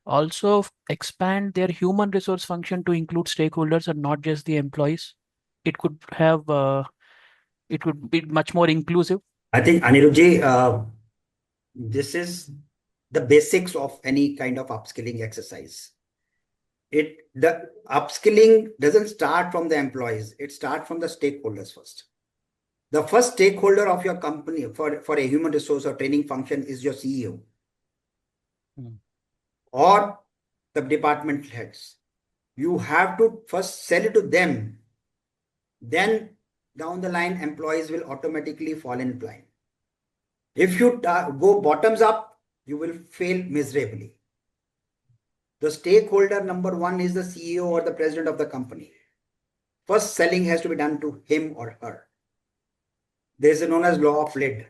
also expand their human resource function to include stakeholders and not just the employees? It could have, it could be much more inclusive. I think Anirudhji, this is the basics of any kind of upskilling exercise. The upskilling doesn't start from the employees, it starts from the stakeholders first. The first stakeholder of your company for a human resource or training function is your CEO or the department heads. You have to first sell it to them. Then down the line, employees will automatically fall in line. If you go bottoms up, you will fail miserably. The stakeholder number one is the CEO or the president of the company. first selling has to be done to him or her. There is a known as law of lid.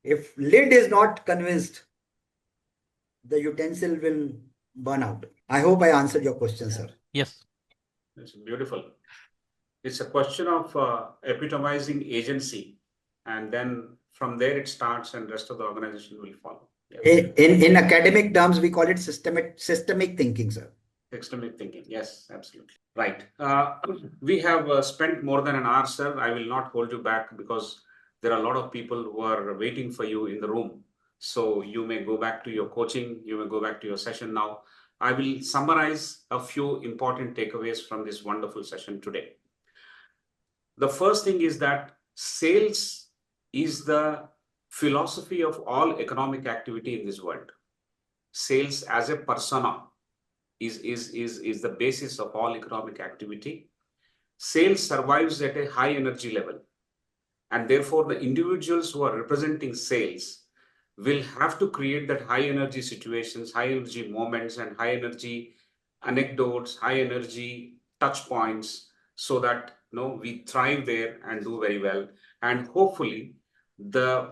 If lid is not convinced, the utensil will burn out. I hope I answered your question, sir. Yes. It's beautiful. It's a question of epitomizing agency, and then from there it starts, and rest of the organization will follow. Yes. In academic terms, we call it systemic thinking, sir. Systemic thinking. Yes, absolutely. Right. We have spent more than an hour, sir. I will not hold you back because there are a lot of people who are waiting for you in the room. So you may go back to your coaching, you may go back to your session now. I will summarize a few important takeaways from this wonderful session today. The first thing is that sales is the philosophy of all economic activity in this world. Sales as a persona is the basis of all economic activity. Sales survives at a high energy level, and therefore the individuals who are representing sales will have to create that high energy situations, high energy moments, and high energy anecdotes, high energy touch points, so that we thrive there and do very well. And hopefully the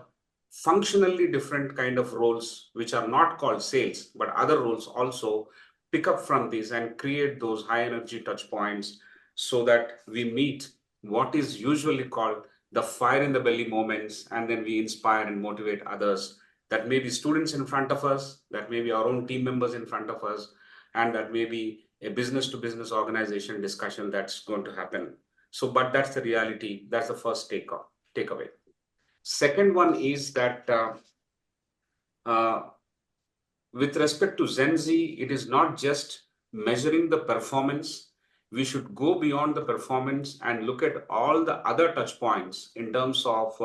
functionally different kind of roles, which are not called sales but other roles, also pick up from this and create those high energy touch points, so that we meet what is usually called the fire in the belly moments, and then we inspire and motivate others. That may be students in front of us, that may be our own team members in front of us, and that may be a business to business organization discussion that's going to happen. So, but that's the reality. That's the first takeaway. Second one is that with respect to Gen Z, it is not just measuring the performance. We should go beyond the performance and look at all the other touch points in terms of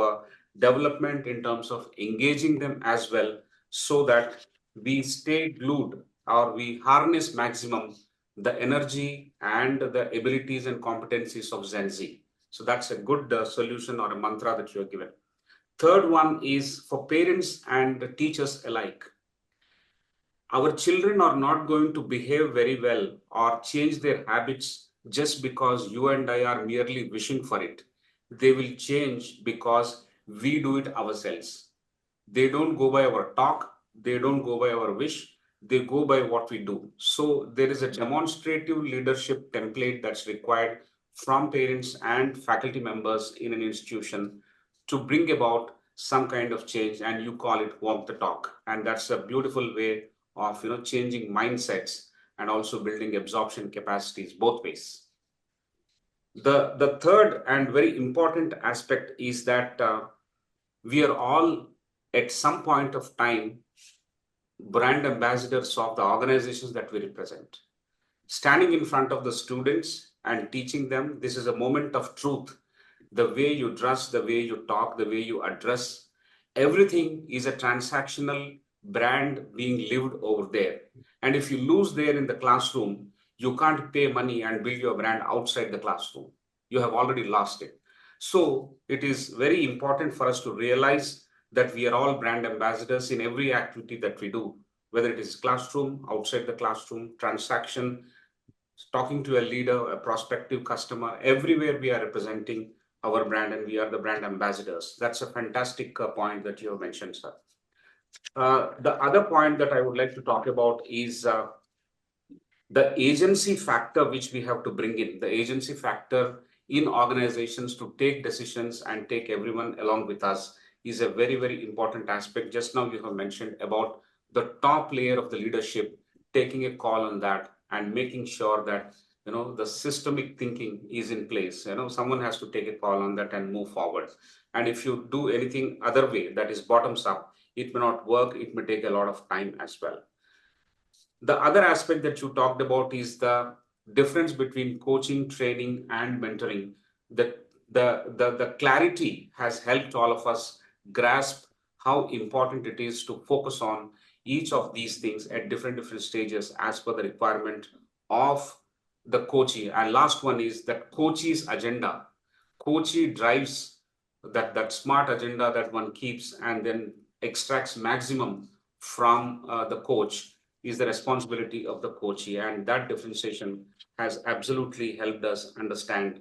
development, in terms of engaging them as well, so that we stay glued or we harness maximum the energy and the abilities and competencies of Gen Z. So that's a good solution or a mantra that you are given. Third one is for parents and teachers alike. Our children are not going to behave very well or change their habits just because you and I are merely wishing for it. They will change because we do it ourselves. They don't go by our talk, they don't go by our wish, they go by what we do. So there is a demonstrative leadership template that's required from parents and faculty members in an institution to bring about some kind of change, and you call it walk the talk. And that's a beautiful way of changing mindsets and also building absorption capacities both ways. The third and very important aspect is that we are all at some point of time brand ambassadors of the organizations that we represent. Standing in front of the students and teaching them, this is a moment of truth. The way you dress, the way you talk, the way you address, everything is a transactional brand being lived over there. And if you lose there in the classroom, you can't pay money and build your brand outside the classroom. You have already lost it. So it is very important for us to realize that we are all brand ambassadors in every activity that we do, whether it is classroom, outside the classroom, transaction, talking to a leader, a prospective customer. Everywhere we are representing our brand and we are the brand ambassadors. That's a fantastic point that you have mentioned, sir. The other point that I would like to talk about is the agency factor, which we have to bring in, the agency factor in organizations to take decisions and take everyone along with us is a very, very important aspect. Just now you have mentioned about the top layer of the leadership taking a call on that and making sure that the systemic thinking is in place. Someone has to take a call on that and move forward. And if you do anything other way, that is bottoms up, it may not work. It may take a lot of time as well. The other aspect that you talked about is the difference between coaching, training, and mentoring. The clarity has helped all of us grasp how important it is to focus on each of these things at different stages as per the requirement of the coachee. And last one is that coachee's agenda. Coachee drives that smart agenda that one keeps and then extracts maximum from the coach. is the responsibility of the coachee, and that differentiation has absolutely helped us understand.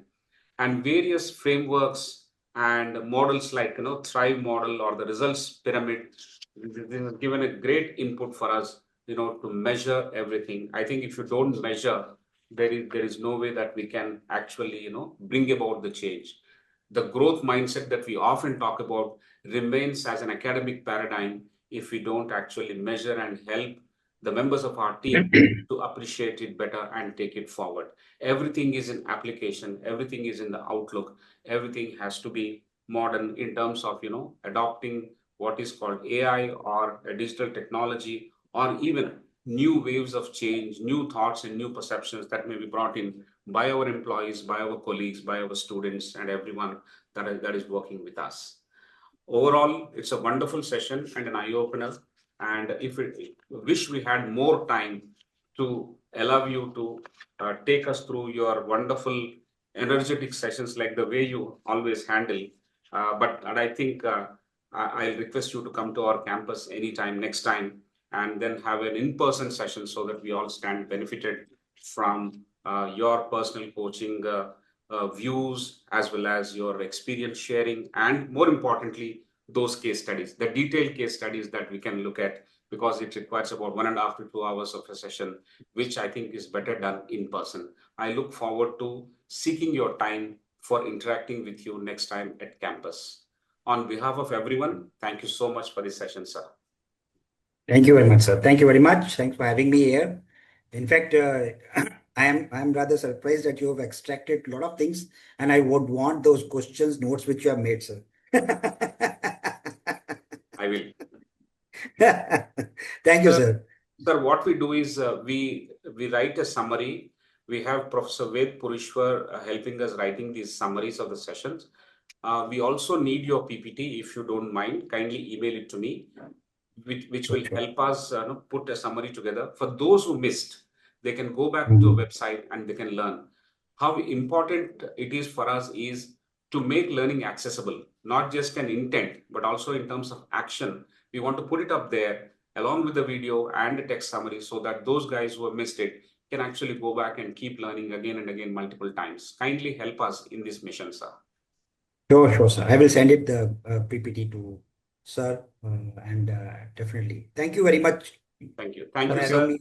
And various frameworks and models like Thrive model or the results pyramid, this has given a great input for us to measure everything. I think if you don't measure, there is no way that we can actually bring about the change. The growth mindset that we often talk about remains as an academic paradigm if we don't actually measure and help the members of our team to appreciate it better and take it forward. Everything is in application, everything is in the outlook, everything has to be modern in terms of adopting what is called AI or a digital technology, or even new waves of change, new thoughts and new perceptions that may be brought in by our employees, by our colleagues, by our students, and everyone that is working with us. Overall, it's a wonderful session and an eye-opener. And if we wish we had more time to allow you to take us through your wonderful, energetic sessions like the way you always handle. But I think I'll request you to come to our campus anytime next time and then have an in-person session so that we all stand benefited from your personal coaching views as well as your experience sharing, and more importantly, those case studies, the detailed case studies that we can look at, because it requires about 1.5 to 2 hours of a session, which I think is better done in person. I look forward to seeking your time for interacting with you next time at campus. On behalf of everyone, thank you so much for this session, sir. Thank you very much, sir. Thank you very much. Thanks for having me here. In fact, I'm rather surprised that you have extracted a lot of things, and I would want those questions, notes which you have made, sir. I will. Thank you, sir. Sir, what we do is we write a summary. We have Professor Ved Purishwar helping us writing these summaries of the sessions. We also need your PPT, if you don't mind. Kindly email it to me, which will help us put a summary together. For those who missed, they can go back to a website and they can learn. How important it is for us is to make learning accessible, not just an intent, but also in terms of action. We want to put it up there along with the video and the text summary so that those guys who have missed it can actually go back and keep learning again and again multiple times. Kindly help us in this mission, sir. Sure, sir. I will send it the PPT to sir, and definitely. Thank you very much. Thank you. Thank you, sir.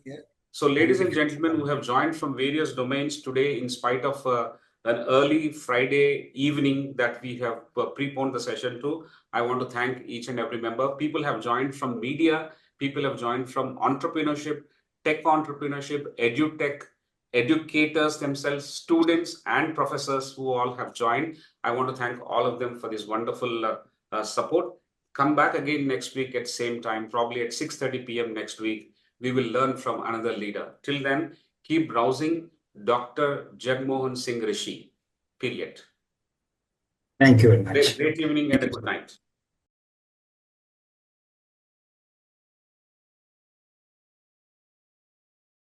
So, ladies and gentlemen who have joined from various domains today, in spite of an early Friday evening that we have preponed the session to, I want to thank each and every member. People have joined from media, people have joined from entrepreneurship, tech entrepreneurship, edutech, educators themselves, students and professors who all have joined. I want to thank all of them for this wonderful support. Come back again next week at same time, probably at 6:30 p.m. next week. We will learn from another leader. Till then, keep browsing Dr. Jagmohan Singh Rishi. Period. Thank you very much. Great evening and a good night.